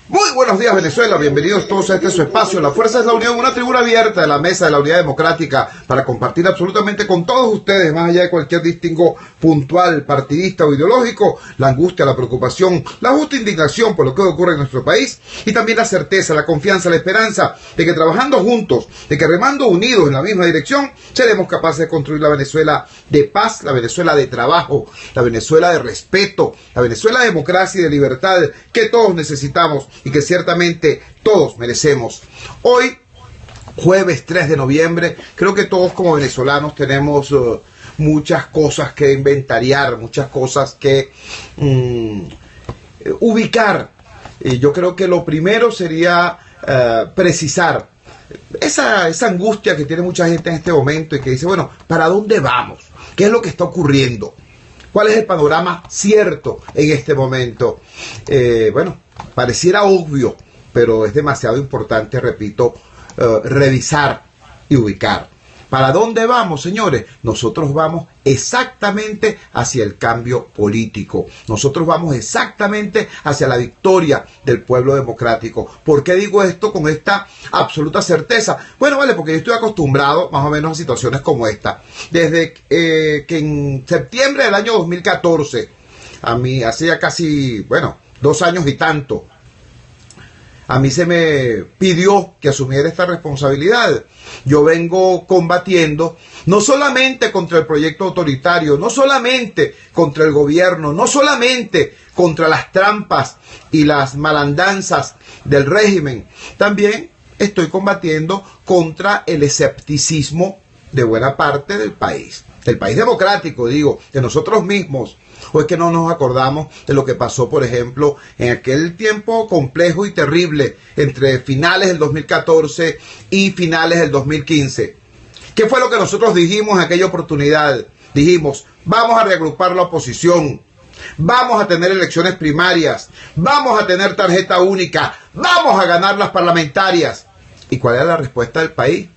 Muy buenos días, Venezuela, bienvenidos todos a este su espacio. La Fuerza es la Unión, una tribuna abierta de la Mesa de la Unidad Democrática para compartir absolutamente con todos ustedes, más allá de cualquier distingo puntual, partidista o ideológico, la angustia, la preocupación, la justa indignación por lo que ocurre en nuestro país y también la certeza, la confianza, la esperanza de que trabajando juntos, de que remando unidos en la misma dirección, seremos capaces de construir la Venezuela de paz, la Venezuela de trabajo, la Venezuela de respeto, la Venezuela de democracia y de libertad que todos necesitamos y que ciertamente todos merecemos. Hoy, jueves 3 de noviembre, creo que todos como venezolanos tenemos muchas cosas que inventariar, muchas cosas que ubicar. Yo creo que lo primero sería precisar esa angustia que tiene mucha gente en este momento y que dice, bueno, ¿para dónde vamos? ¿Qué es lo que está ocurriendo? ¿Cuál es el panorama cierto en este momento? Bueno, pareciera obvio, pero es demasiado importante, repito, revisar y ubicar. ¿Para dónde vamos, señores? Nosotros vamos exactamente hacia el cambio político. Nosotros vamos exactamente hacia la victoria del pueblo democrático. ¿Por qué digo esto con esta absoluta certeza? Bueno, vale, porque yo estoy acostumbrado más o menos a situaciones como esta. Desde que en septiembre del año 2014, a mí hace ya casi, bueno, 2 años y tanto, a mí se me pidió que asumiera esta responsabilidad. Yo vengo combatiendo no solamente contra el proyecto autoritario, no solamente contra el gobierno, no solamente contra las trampas y las malandanzas del régimen. También estoy combatiendo contra el escepticismo de buena parte del país democrático, digo, de nosotros mismos. ¿O es que no nos acordamos de lo que pasó, por ejemplo, en aquel tiempo complejo y terrible entre finales del 2014 y finales del 2015? ¿Qué fue lo que nosotros dijimos en aquella oportunidad? Dijimos, vamos a reagrupar la oposición, vamos a tener elecciones primarias, vamos a tener tarjeta única, vamos a ganar las parlamentarias. ¿Y cuál era la respuesta del país?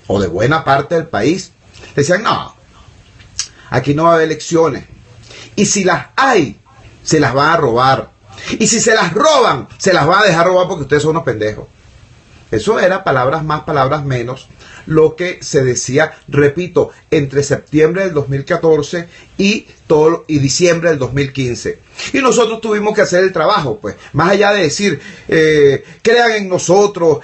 O de buena parte del país. Decían, no, aquí no va a haber elecciones. Y si las hay, se las van a robar. Y si se las roban, se las van a dejar robar porque ustedes son unos pendejos. Eso era palabras más, palabras menos, lo que se decía, repito, entre septiembre del 2014 y diciembre del 2015. Y nosotros tuvimos que hacer el trabajo, pues, más allá de decir, crean en nosotros,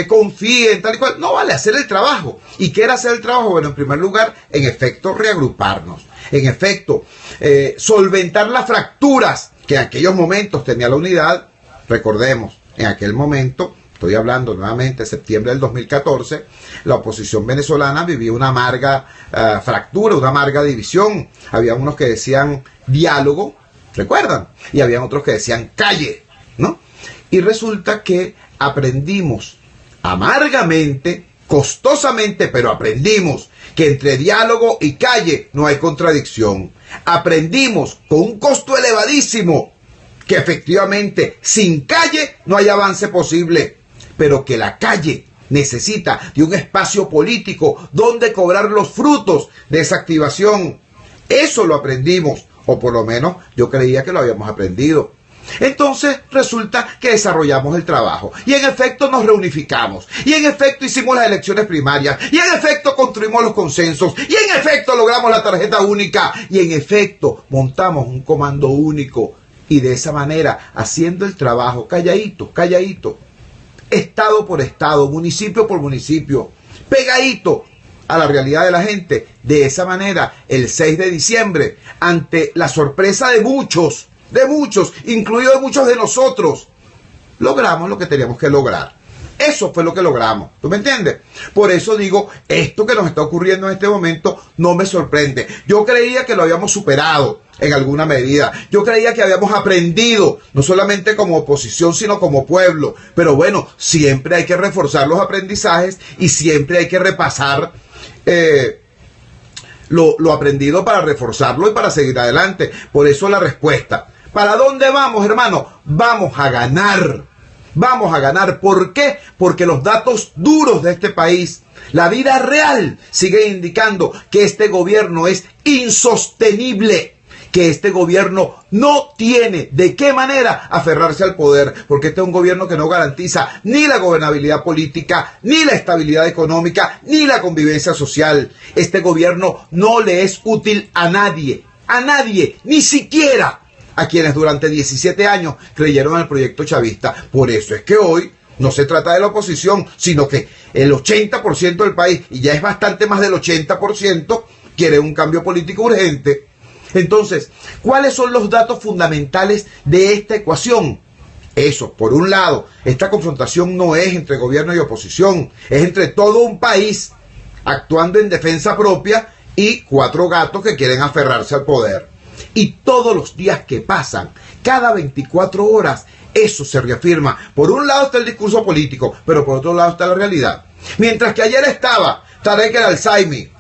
confíen, tal y cual. No vale, hacer el trabajo. ¿Y qué era hacer el trabajo? Bueno, en primer lugar, en efecto, reagruparnos. En efecto, solventar las fracturas que en aquellos momentos tenía la unidad. Recordemos, en aquel momento, estoy hablando nuevamente de septiembre del 2014, la oposición venezolana vivía una amarga fractura, una amarga división. Había unos que decían diálogo, ¿recuerdan? Y había otros que decían calle, ¿no? Y resulta que aprendimos amargamente, costosamente, pero aprendimos que entre diálogo y calle no hay contradicción. Aprendimos con un costo elevadísimo que efectivamente sin calle no hay avance posible, pero que la calle necesita de un espacio político donde cobrar los frutos de esa activación. Eso lo aprendimos, o por lo menos yo creía que lo habíamos aprendido. Entonces resulta que desarrollamos el trabajo y en efecto nos reunificamos y en efecto hicimos las elecciones primarias y en efecto construimos los consensos y en efecto logramos la tarjeta única y en efecto montamos un comando único y de esa manera haciendo el trabajo calladito, calladito, estado por estado, municipio por municipio, pegadito a la realidad de la gente. De esa manera, el 6 de diciembre, ante la sorpresa de muchos, incluidos muchos de nosotros, logramos lo que teníamos que lograr. Eso fue lo que logramos. ¿Tú me entiendes? Por eso digo, esto que nos está ocurriendo en este momento no me sorprende. Yo creía que lo habíamos superado en alguna medida. Yo creía que habíamos aprendido, no solamente como oposición, sino como pueblo. Pero bueno, siempre hay que reforzar los aprendizajes y siempre hay que repasar lo aprendido para reforzarlo y para seguir adelante. Por eso la respuesta. ¿Para dónde vamos, hermano? Vamos a ganar. Vamos a ganar. ¿Por qué? Porque los datos duros de este país, la vida real, sigue indicando que este gobierno es insostenible, que este gobierno no tiene de qué manera aferrarse al poder, porque este es un gobierno que no garantiza ni la gobernabilidad política, ni la estabilidad económica, ni la convivencia social. Este gobierno no le es útil a nadie, ni siquiera a quienes durante 17 años creyeron en el proyecto chavista. Por eso es que hoy no se trata de la oposición, sino que el 80% del país, y ya es bastante más del 80%, quiere un cambio político urgente. Entonces, ¿cuáles son los datos fundamentales de esta ecuación? Eso, por un lado, esta confrontación no es entre gobierno y oposición, es entre todo un país actuando en defensa propia y 4 gatos que quieren aferrarse al poder. Y todos los días que pasan, cada 24 horas, eso se reafirma. Por un lado está el discurso político, pero por otro lado está la realidad. Mientras que ayer estaba Tarek El Alzaimi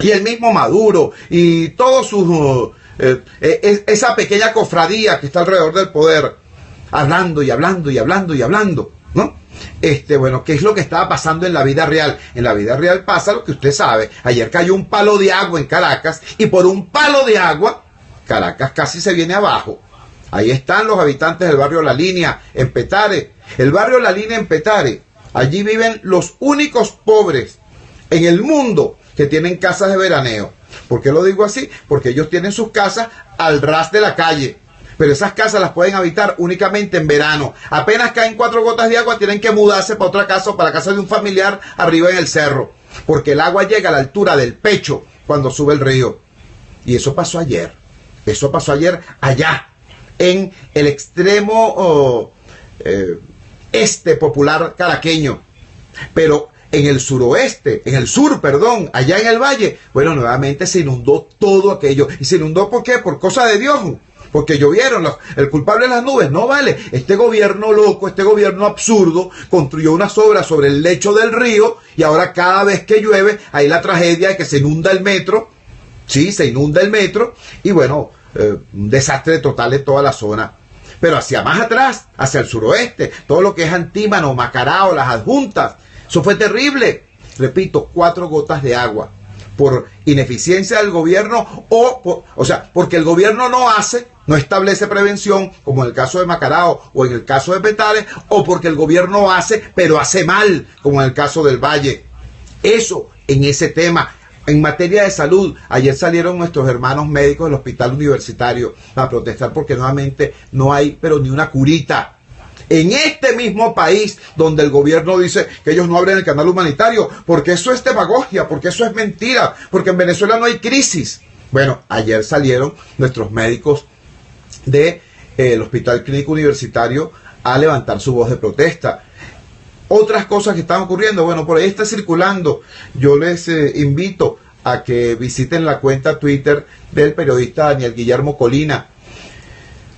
y el mismo Maduro y todos sus esa pequeña cofradía que está alrededor del poder, hablando, ¿no? Bueno, ¿qué es lo que estaba pasando en la vida real? En la vida real pasa lo que usted sabe. Ayer cayó un palo de agua en Caracas y por un palo de agua Caracas casi se viene abajo. Ahí están los habitantes del barrio La Línea, en Petare. El barrio La Línea en Petare. Allí viven los únicos pobres en el mundo que tienen casas de veraneo. ¿Por qué lo digo así? Porque ellos tienen sus casas al ras de la calle. Pero esas casas las pueden habitar únicamente en verano. Apenas caen 4 gotas de agua, tienen que mudarse para otra casa o para la casa de un familiar arriba en el cerro. Porque el agua llega a la altura del pecho cuando sube el río. Y eso pasó ayer. Eso pasó ayer allá, en el extremo este popular caraqueño. Pero en el suroeste, en el sur, perdón, allá en el valle, bueno, nuevamente se inundó todo aquello. ¿Y se inundó por qué? Por cosa de Dios. Porque llovieron, el culpable de las nubes. No vale, este gobierno loco, este gobierno absurdo, construyó unas obras sobre el lecho del río y ahora cada vez que llueve hay la tragedia de que se inunda el metro. Sí, se inunda el metro y bueno, un desastre total en toda la zona. Pero hacia más atrás, hacia el suroeste, todo lo que es Antímano, Macarao, las adjuntas, eso fue terrible. Repito, 4 gotas de agua por ineficiencia del gobierno o sea, porque el gobierno no establece prevención, como en el caso de Macarao o en el caso de Petare, o porque el gobierno hace, pero hace mal, como en el caso del Valle. Eso en ese tema. En materia de salud, ayer salieron nuestros hermanos médicos del hospital universitario a protestar porque nuevamente no hay, pero ni una curita. En este mismo país donde el gobierno dice que ellos no abren el canal humanitario, porque eso es demagogia, porque eso es mentira, porque en Venezuela no hay crisis. Bueno, ayer salieron nuestros médicos del Hospital Clínico Universitario a levantar su voz de protesta. Otras cosas que están ocurriendo, bueno, por ahí está circulando. Yo les invito a que visiten la cuenta Twitter del periodista Daniel Guillermo Colina.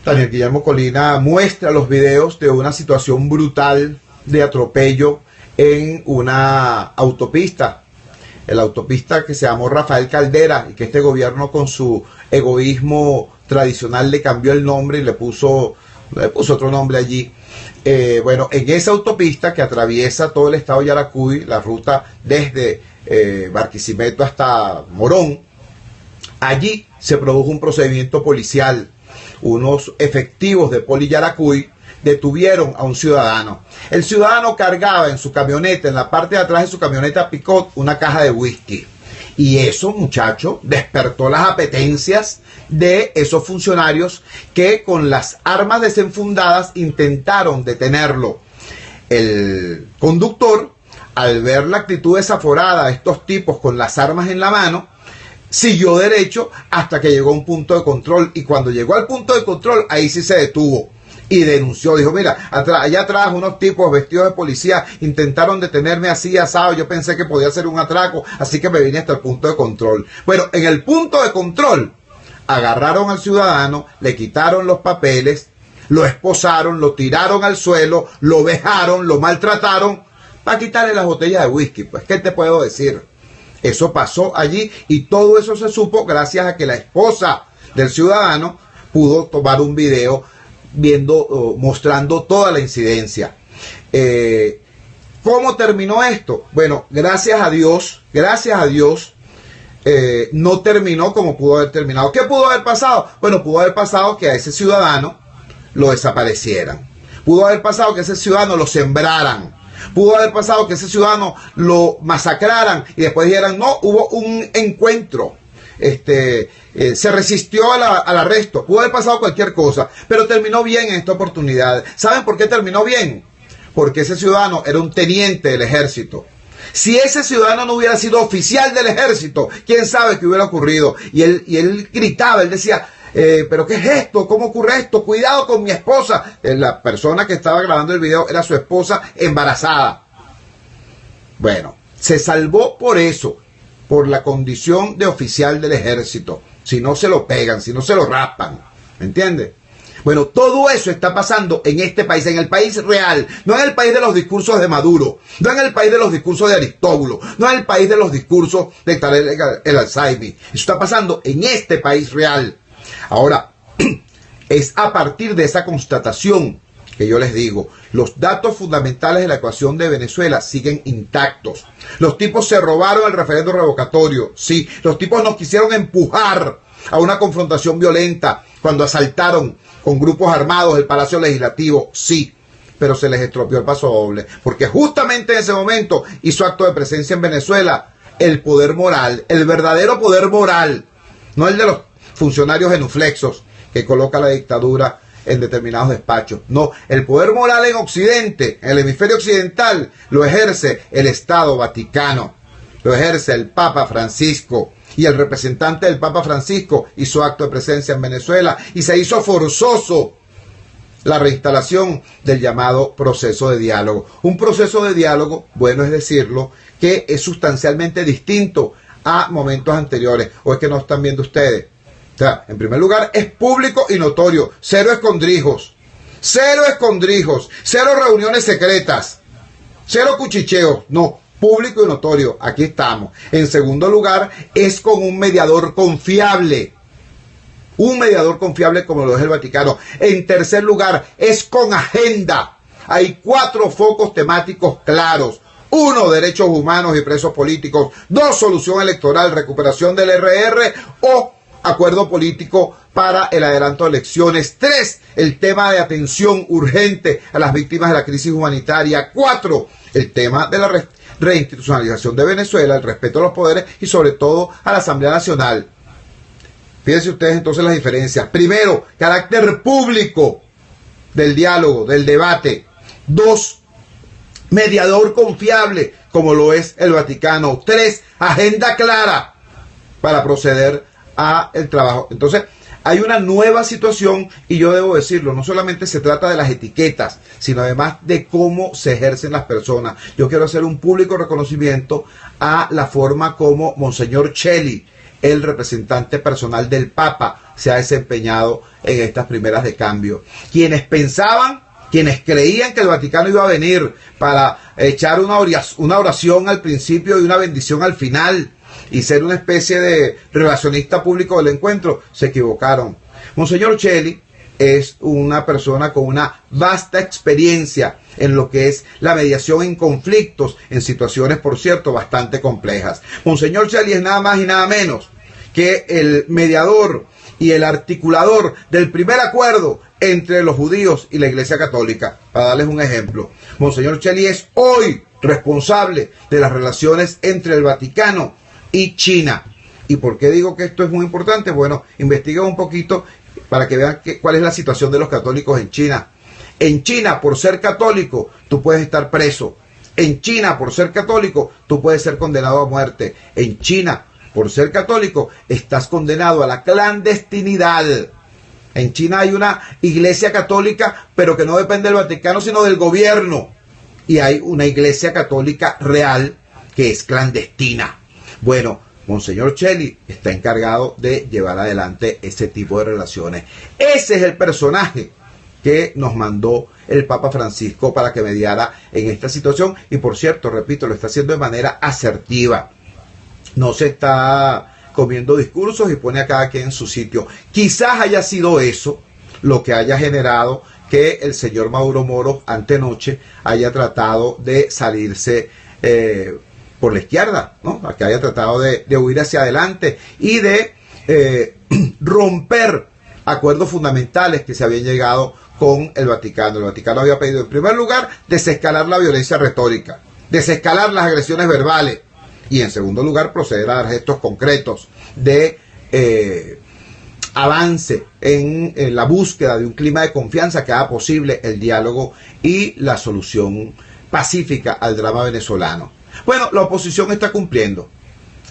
Daniel Guillermo Colina muestra los videos de una situación brutal de atropello en una autopista. La autopista que se llamó Rafael Caldera y que este gobierno con su egoísmo tradicional le cambió el nombre y le puso otro nombre allí. Bueno, en esa autopista que atraviesa todo el estado de Yaracuy, la ruta desde Barquisimeto hasta Morón, allí se produjo un procedimiento policial. Unos efectivos de Poli Yaracuy detuvieron a un ciudadano. El ciudadano cargaba en su camioneta, en la parte de atrás de su camioneta Picot, una caja de whisky. Y eso, muchacho, despertó las apetencias de esos funcionarios que con las armas desenfundadas intentaron detenerlo. El conductor, al ver la actitud desaforada de estos tipos con las armas en la mano, siguió derecho hasta que llegó a un punto de control. Y cuando llegó al punto de control, ahí sí se detuvo y denunció. Dijo, mira, allá atrás unos tipos vestidos de policía intentaron detenerme así, asado. Yo pensé que podía ser un atraco, así que me vine hasta el punto de control. Bueno, en el punto de control, agarraron al ciudadano, le quitaron los papeles, lo esposaron, lo tiraron al suelo, lo vejaron, lo maltrataron, para quitarle las botellas de whisky. Pues, ¿qué te puedo decir? Eso pasó allí y todo eso se supo gracias a que la esposa del ciudadano pudo tomar un video mostrando toda la incidencia. ¿Cómo terminó esto? Bueno, gracias a Dios, no terminó como pudo haber terminado. ¿Qué pudo haber pasado? Bueno, pudo haber pasado que a ese ciudadano lo desaparecieran. Pudo haber pasado que ese ciudadano lo sembraran. Pudo haber pasado que ese ciudadano lo masacraran y después dijeran, no, hubo un encuentro. Se resistió al arresto. Pudo haber pasado cualquier cosa, pero terminó bien en esta oportunidad. ¿Saben por qué terminó bien? Porque ese ciudadano era un teniente del ejército. Si ese ciudadano no hubiera sido oficial del ejército, quién sabe qué hubiera ocurrido. Y él gritaba, él decía, pero ¿qué es esto? ¿Cómo ocurre esto? Cuidado con mi esposa. La persona que estaba grabando el video era su esposa embarazada. Bueno, se salvó por eso, por la condición de oficial del ejército. Si no se lo pegan, si no se lo raspan. ¿Me entiendes? Bueno, todo eso está pasando en este país, en el país real, no en el país de los discursos de Maduro, no en el país de los discursos de Aristóbulo, no en el país de los discursos de Tarek el Alzaimi. Eso está pasando en este país real. Ahora, es a partir de esa constatación que yo les digo, los datos fundamentales de la ecuación de Venezuela siguen intactos. Los tipos se robaron el referendo revocatorio, sí. Los tipos nos quisieron empujar a una confrontación violenta cuando asaltaron con grupos armados el Palacio Legislativo, sí. Pero se les estropeó el paso doble, porque justamente en ese momento hizo acto de presencia en Venezuela el poder moral, el verdadero poder moral, no el de los funcionarios genuflexos que coloca la dictadura en determinados despachos. No, el poder moral en Occidente, en el hemisferio occidental, lo ejerce el Estado Vaticano, lo ejerce el Papa Francisco, y el representante del Papa Francisco hizo acto de presencia en Venezuela y se hizo forzoso la reinstalación del llamado proceso de diálogo. Un proceso de diálogo, bueno es decirlo, que es sustancialmente distinto a momentos anteriores. ¿O es que no están viendo ustedes? O sea, en primer lugar, es público y notorio. Cero escondrijos. Cero escondrijos. Cero reuniones secretas. Cero cuchicheos. No, público y notorio. Aquí estamos. En segundo lugar, es con un mediador confiable. Un mediador confiable como lo es el Vaticano. En tercer lugar, es con agenda. Hay 4 focos temáticos claros. 1, derechos humanos y presos políticos. 2, solución electoral, recuperación del RR o acuerdo político para el adelanto de elecciones. 3, el tema de atención urgente a las víctimas de la crisis humanitaria. 4, el tema de la reinstitucionalización de Venezuela, el respeto a los poderes y sobre todo a la Asamblea Nacional. Fíjense ustedes entonces las diferencias. Primero, carácter público del diálogo, del debate. 2, mediador confiable como lo es el Vaticano. 3, agenda clara para proceder a el trabajo. Entonces, hay una nueva situación y yo debo decirlo, no solamente se trata de las etiquetas, sino además de cómo se ejercen las personas. Yo quiero hacer un público reconocimiento a la forma como Monseñor Cheli, el representante personal del Papa, se ha desempeñado en estas primeras de cambio. Quienes pensaban, quienes creían que el Vaticano iba a venir para echar una oración al principio y una bendición al final, y ser una especie de relacionista público del encuentro, se equivocaron. Monseñor Cheli es una persona con una vasta experiencia en lo que es la mediación en conflictos, en situaciones, por cierto, bastante complejas. Monseñor Cheli es nada más y nada menos que el mediador y el articulador del primer acuerdo entre los judíos y la Iglesia Católica. Para darles un ejemplo, Monseñor Cheli es hoy responsable de las relaciones entre el Vaticano y China. ¿Y por qué digo que esto es muy importante? Bueno, investiguen un poquito para que vean cuál es la situación de los católicos en China. En China, por ser católico, tú puedes estar preso. En China, por ser católico, tú puedes ser condenado a muerte. En China, por ser católico, estás condenado a la clandestinidad. En China hay una iglesia católica, pero que no depende del Vaticano, sino del gobierno. Y hay una iglesia católica real que es clandestina. Bueno, Monseñor Cheli está encargado de llevar adelante ese tipo de relaciones. Ese es el personaje que nos mandó el Papa Francisco para que mediara en esta situación. Y por cierto, repito, lo está haciendo de manera asertiva. No se está comiendo discursos y pone a cada quien en su sitio. Quizás haya sido eso lo que haya generado que el señor Maduro Moro antenoche haya tratado de salirse por la izquierda, ¿no? A que haya tratado de huir hacia adelante y de romper acuerdos fundamentales que se habían llegado con el Vaticano. El Vaticano había pedido, en primer lugar, desescalar la violencia retórica, desescalar las agresiones verbales y, en segundo lugar, proceder a dar gestos concretos de avance en la búsqueda de un clima de confianza que haga posible el diálogo y la solución pacífica al drama venezolano. Bueno, la oposición está cumpliendo.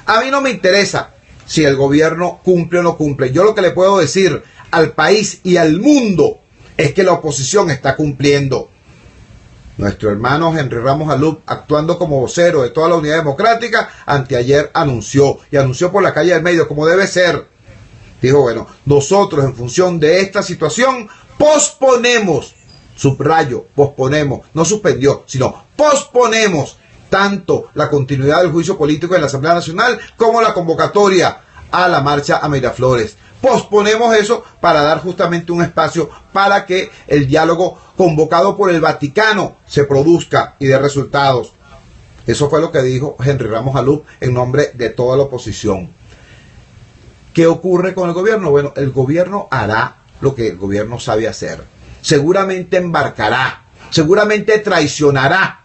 A mí no me interesa si el gobierno cumple o no cumple. Yo lo que le puedo decir al país y al mundo es que la oposición está cumpliendo. Nuestro hermano Henry Ramos Alup, actuando como vocero de toda la Unidad Democrática, anteayer anunció por la calle del medio, como debe ser. Dijo, bueno, nosotros en función de esta situación posponemos, subrayo, posponemos, no suspendió, sino posponemos tanto la continuidad del juicio político en la Asamblea Nacional como la convocatoria a la marcha a Miraflores. Posponemos eso para dar justamente un espacio para que el diálogo convocado por el Vaticano se produzca y dé resultados. Eso fue lo que dijo Henry Ramos Alup en nombre de toda la oposición. ¿Qué ocurre con el gobierno? Bueno, el gobierno hará lo que el gobierno sabe hacer. Seguramente embarcará, seguramente traicionará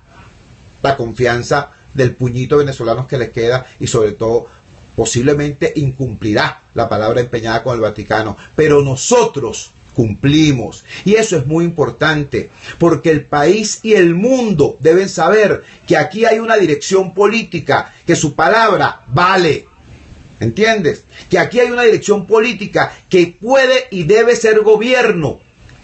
la confianza del puñito venezolano que les queda y sobre todo posiblemente incumplirá la palabra empeñada con el Vaticano. Pero nosotros cumplimos y eso es muy importante porque el país y el mundo deben saber que aquí hay una dirección política, que su palabra vale. ¿Entiendes? Que aquí hay una dirección política que puede y debe ser gobierno,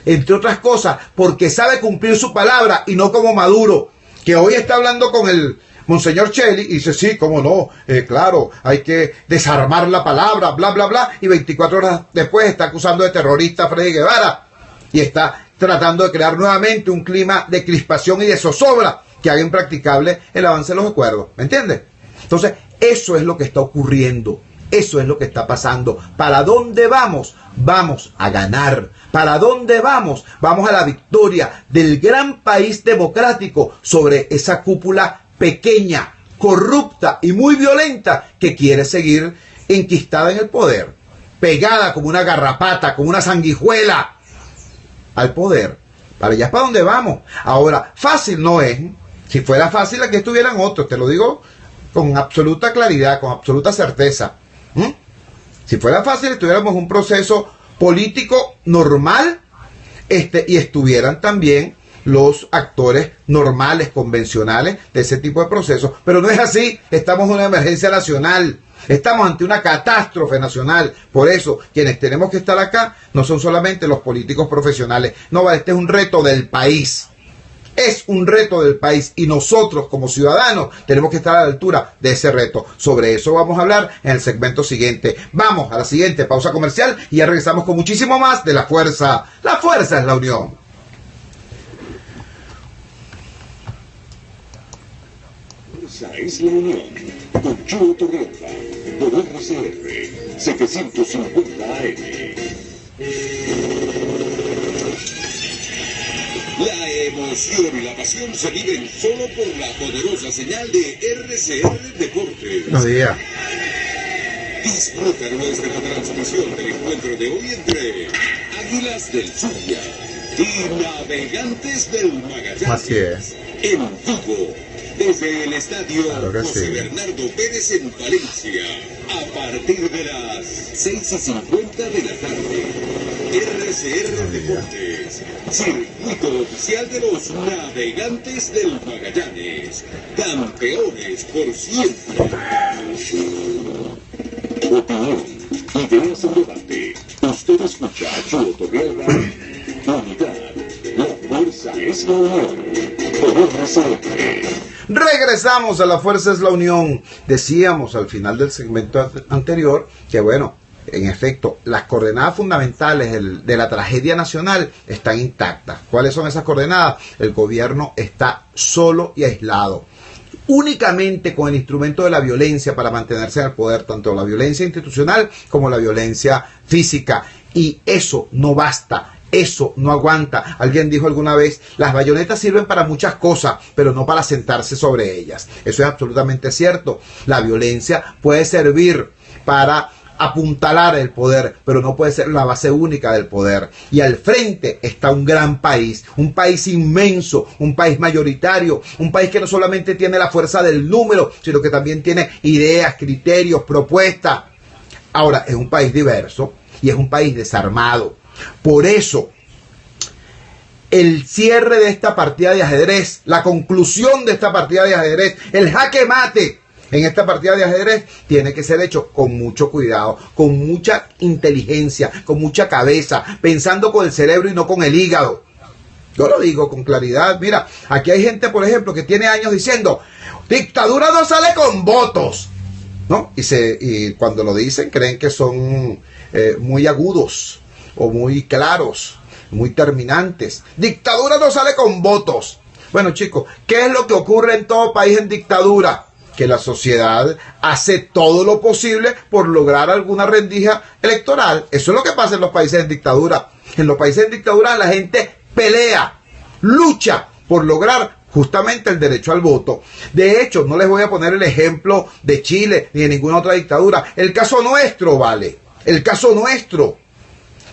entre otras cosas, porque sabe cumplir su palabra y no como Maduro, que hoy está hablando con el Monseñor Cheli y dice, sí, cómo no, claro, hay que desarmar la palabra, bla, bla, bla, y 24 horas después está acusando de terrorista a Freddy Guevara y está tratando de crear nuevamente un clima de crispación y de zozobra que haga impracticable el avance de los acuerdos, ¿me entiendes? Entonces, eso es lo que está ocurriendo, eso es lo que está pasando. ¿Para dónde vamos? Vamos a ganar. ¿Para dónde vamos? Vamos a la victoria del gran país democrático sobre esa cúpula pequeña, corrupta y muy violenta que quiere seguir enquistada en el poder, pegada como una garrapata, como una sanguijuela al poder. Para allá es para donde vamos. Ahora, fácil no es. Si fuera fácil, aquí estuvieran otros, te lo digo con absoluta claridad, con absoluta certeza. Si fuera fácil, estuviéramos en un proceso político normal y estuvieran también los actores normales, convencionales de ese tipo de procesos. Pero no es así, estamos en una emergencia nacional, estamos ante una catástrofe nacional. Por eso, quienes tenemos que estar acá no son solamente los políticos profesionales, no, este es un reto del país. Es un reto del país y nosotros como ciudadanos tenemos que estar a la altura de ese reto. Sobre eso vamos a hablar en el segmento siguiente. Vamos a la siguiente pausa comercial y ya regresamos con muchísimo más de La Fuerza. La fuerza es la unión. Fuerza es la unión. Con Chuo Torrealba, por RCR 750 AM. La emoción y la pasión se viven solo por la poderosa señal de RCR Deportes. Buenos días. Disfruta nuestra transmisión del encuentro de hoy entre Águilas del Zulia y Navegantes del Magallanes. Así es. En vivo, desde el estadio José sí. Bernardo Pérez en Valencia, a partir de las 6:50 de la tarde. RCR Deportes, circuito oficial de los Navegantes del Magallanes, campeones por siempre. Opinión, ideas en debate. Usted escucha a Chuo Torrealba. Unidad, la fuerza es la unión. Por RCR. Regresamos a La Fuerza es la Unión. Decíamos al final del segmento anterior que bueno, en efecto, las coordenadas fundamentales de la tragedia nacional están intactas. ¿Cuáles son esas coordenadas? El gobierno está solo y aislado, únicamente con el instrumento de la violencia para mantenerse en el poder, tanto la violencia institucional como la violencia física. Y eso no basta. Eso no aguanta. Alguien dijo alguna vez, las bayonetas sirven para muchas cosas, pero no para sentarse sobre ellas. Eso es absolutamente cierto. La violencia puede servir para apuntalar el poder, pero no puede ser la base única del poder. Y al frente está un gran país, un país inmenso, un país mayoritario, un país que no solamente tiene la fuerza del número, sino que también tiene ideas, criterios, propuestas. Ahora, es un país diverso y es un país desarmado. Por eso, el cierre de esta partida de ajedrez, la conclusión de esta partida de ajedrez, el jaque mate en esta partida de ajedrez tiene que ser hecho con mucho cuidado, con mucha inteligencia, con mucha cabeza, pensando con el cerebro y no con el hígado. Yo lo digo con claridad. Mira, aquí hay gente, por ejemplo, que tiene años diciendo, dictadura no sale con votos, ¿no? Y cuando lo dicen creen que son muy agudos o muy claros, muy terminantes. Dictadura no sale con votos. Bueno, chicos, ¿qué es lo que ocurre en todo país en dictadura? Que la sociedad hace todo lo posible por lograr alguna rendija electoral. Eso es lo que pasa en los países en dictadura. En los países en dictadura la gente pelea, lucha por lograr justamente el derecho al voto. De hecho, no les voy a poner el ejemplo de Chile ni de ninguna otra dictadura. El caso nuestro, vale. El caso nuestro.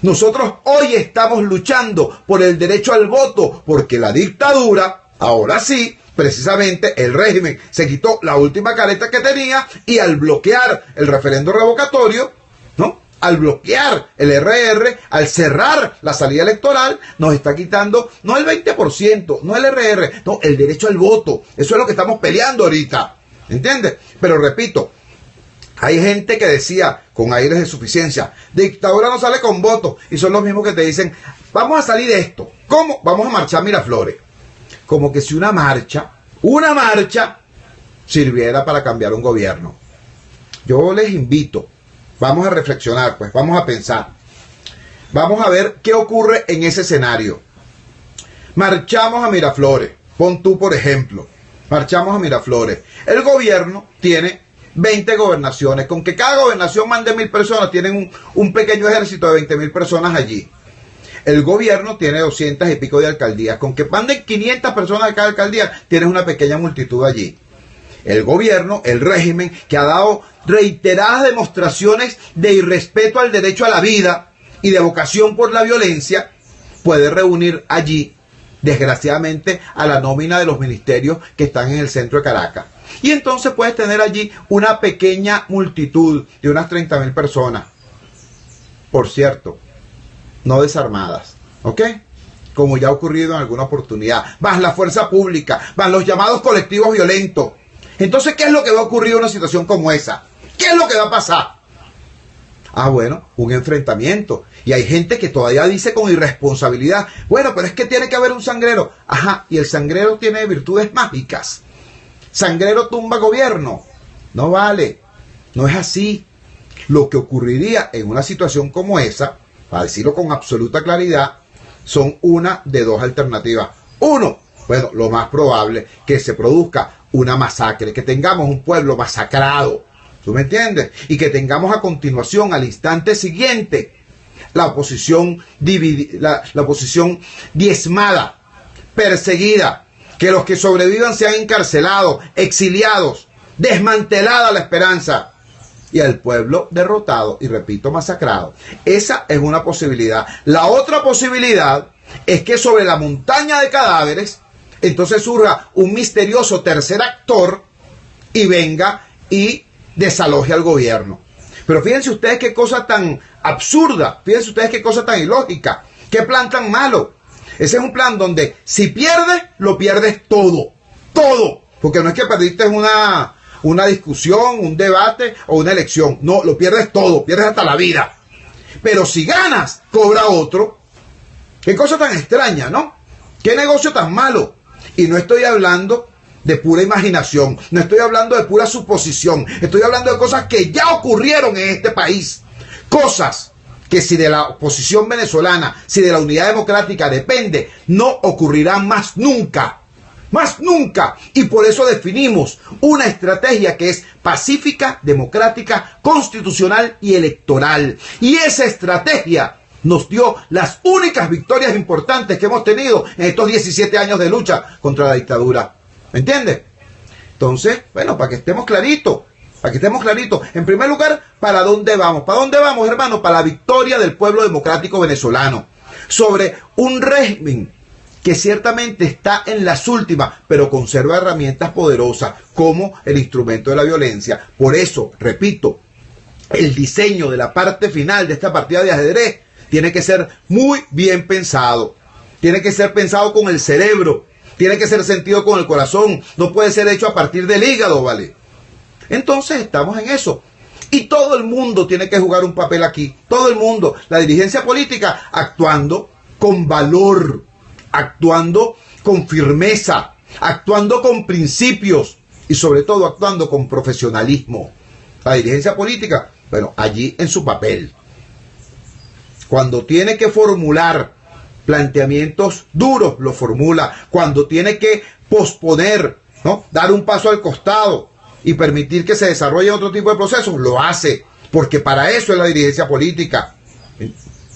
Nosotros hoy estamos luchando por el derecho al voto porque la dictadura, ahora sí, precisamente el régimen se quitó la última careta que tenía y al bloquear el referendo revocatorio, ¿no? Al bloquear el RR, al cerrar la salida electoral, nos está quitando no el 20%, no el RR, no, el derecho al voto. Eso es lo que estamos peleando ahorita, ¿entiendes? Pero repito, hay gente que decía con aires de suficiencia, dictadura no sale con votos, y son los mismos que te dicen, vamos a salir de esto. ¿Cómo? Vamos a marchar a Miraflores. Como que si una marcha sirviera para cambiar un gobierno. Yo les invito, vamos a reflexionar, pues, vamos a pensar. Vamos a ver qué ocurre en ese escenario. Marchamos a Miraflores, pon tú por ejemplo, marchamos a Miraflores. El gobierno tiene 20 gobernaciones, con que cada gobernación mande 1000 personas, tienen un pequeño ejército de 20.000 personas allí. El gobierno tiene 200 y pico de alcaldías. Con que manden 500 personas de cada alcaldía, tienes una pequeña multitud allí. El gobierno, el régimen, que ha dado reiteradas demostraciones de irrespeto al derecho a la vida y de vocación por la violencia, puede reunir allí, desgraciadamente, a la nómina de los ministerios que están en el centro de Caracas. Y entonces puedes tener allí una pequeña multitud de unas 30.000 personas. Por cierto, no desarmadas, ¿ok? Como ya ha ocurrido en alguna oportunidad. Más la fuerza pública, más los llamados colectivos violentos. Entonces, ¿qué es lo que va a ocurrir en una situación como esa? ¿Qué es lo que va a pasar? Ah, bueno, un enfrentamiento. Y hay gente que todavía dice con irresponsabilidad, bueno, pero es que tiene que haber un sangrero. Ajá, y el sangrero tiene virtudes mágicas. Sangrero tumba gobierno. No vale, no es así. Lo que ocurriría en una situación como esa, para decirlo con absoluta claridad, son una de dos alternativas. Uno, bueno, lo más probable, que se produzca una masacre, que tengamos un pueblo masacrado, ¿tú me entiendes? Y que tengamos a continuación, al instante siguiente, la oposición dividida, la oposición diezmada, perseguida, que los que sobrevivan sean encarcelados, exiliados, desmantelada la esperanza, y al pueblo derrotado y, repito, masacrado. Esa es una posibilidad. La otra posibilidad es que sobre la montaña de cadáveres entonces surja un misterioso tercer actor y venga y desaloje al gobierno. Pero fíjense ustedes qué cosa tan absurda, fíjense ustedes qué cosa tan ilógica, qué plan tan malo. Ese es un plan donde si pierdes, lo pierdes todo, todo, porque no es que perdiste una discusión, un debate o una elección. No, lo pierdes todo, pierdes hasta la vida. Pero si ganas, cobra otro. Qué cosa tan extraña, ¿no? Qué negocio tan malo. Y no estoy hablando de pura imaginación, no estoy hablando de pura suposición, estoy hablando de cosas que ya ocurrieron en este país. Cosas que si de la oposición venezolana, si de la unidad democrática depende, no ocurrirán más nunca. Más nunca. Y por eso definimos una estrategia que es pacífica, democrática, constitucional y electoral. Y esa estrategia nos dio las únicas victorias importantes que hemos tenido en estos 17 años de lucha contra la dictadura. ¿Me entiendes? Entonces, bueno, para que estemos claritos, en primer lugar, ¿para dónde vamos? ¿Para dónde vamos, hermano? Para la victoria del pueblo democrático venezolano sobre un régimen que ciertamente está en las últimas, pero conserva herramientas poderosas como el instrumento de la violencia. Por eso, repito, el diseño de la parte final de esta partida de ajedrez tiene que ser muy bien pensado. Tiene que ser pensado con el cerebro. Tiene que ser sentido con el corazón. No puede ser hecho a partir del hígado, ¿vale? Entonces estamos en eso. Y todo el mundo tiene que jugar un papel aquí. Todo el mundo. La dirigencia política actuando con valor, actuando con firmeza, actuando con principios y sobre todo actuando con profesionalismo. La dirigencia política, bueno, allí en su papel. Cuando tiene que formular planteamientos duros, lo formula. Cuando tiene que posponer, ¿no?, dar un paso al costado y permitir que se desarrolle otro tipo de procesos, lo hace. Porque para eso es la dirigencia política.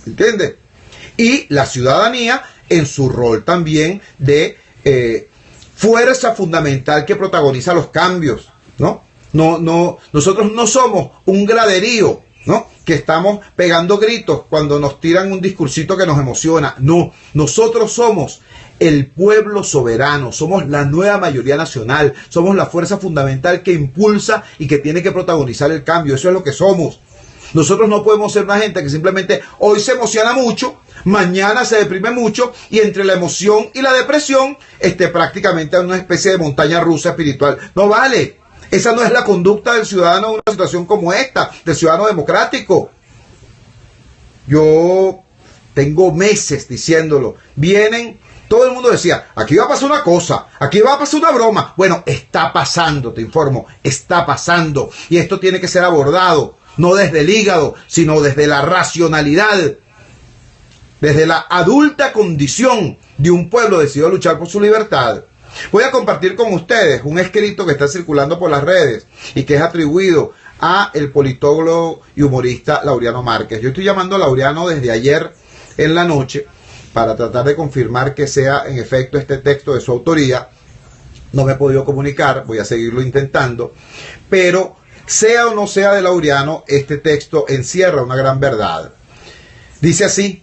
¿Entiendes? Y la ciudadanía en su rol también de fuerza fundamental que protagoniza los cambios, ¿no? Nosotros no somos un graderío, ¿no?, que estamos pegando gritos cuando nos tiran un discursito que nos emociona. No, nosotros somos el pueblo soberano, somos la nueva mayoría nacional, somos la fuerza fundamental que impulsa y que tiene que protagonizar el cambio. Eso es lo que somos. Nosotros no podemos ser una gente que simplemente hoy se emociona mucho, mañana se deprime mucho y entre la emoción y la depresión esté prácticamente en una especie de montaña rusa espiritual. No vale. Esa no es la conducta del ciudadano en una situación como esta, del ciudadano democrático. Yo tengo meses diciéndolo. Vienen, todo el mundo decía, aquí va a pasar una cosa, aquí va a pasar una broma. Bueno, está pasando, te informo, está pasando. Y esto tiene que ser abordado, no desde el hígado, sino desde la racionalidad, desde la adulta condición de un pueblo decidido a luchar por su libertad. Voy a compartir con ustedes un escrito que está circulando por las redes y que es atribuido a el politólogo y humorista Laureano Márquez. Yo estoy llamando a Laureano desde ayer en la noche para tratar de confirmar que sea en efecto este texto de su autoría. No me he podido comunicar, voy a seguirlo intentando, pero sea o no sea de Laureano, este texto encierra una gran verdad. Dice así: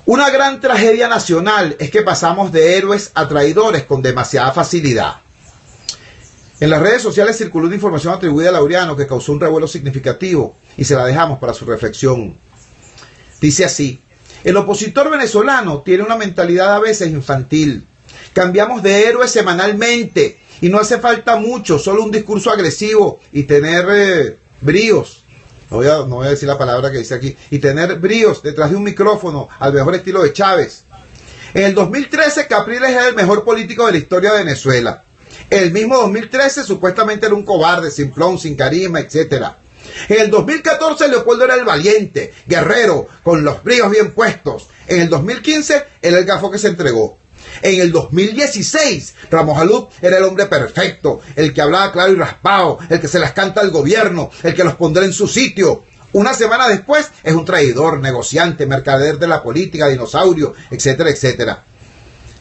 una gran tragedia nacional es que pasamos de héroes a traidores con demasiada facilidad. En las redes sociales circuló una información atribuida a Laureano que causó un revuelo significativo y se la dejamos para su reflexión. Dice así: el opositor venezolano tiene una mentalidad a veces infantil. Cambiamos de héroes semanalmente y no hace falta mucho, solo un discurso agresivo y tener bríos. No voy a decir la palabra que dice aquí. Y tener bríos detrás de un micrófono al mejor estilo de Chávez. En el 2013 Capriles era el mejor político de la historia de Venezuela. En el mismo 2013 supuestamente era un cobarde, simplón, sin carisma, etc. En el 2014 Leopoldo era el valiente, guerrero, con los bríos bien puestos. En el 2015 era el gafo que se entregó. En el 2016, Ramos Alud era el hombre perfecto, el que hablaba claro y raspado, el que se las canta al gobierno, el que los pondrá en su sitio. Una semana después es un traidor, negociante, mercader de la política, dinosaurio, etcétera, etcétera.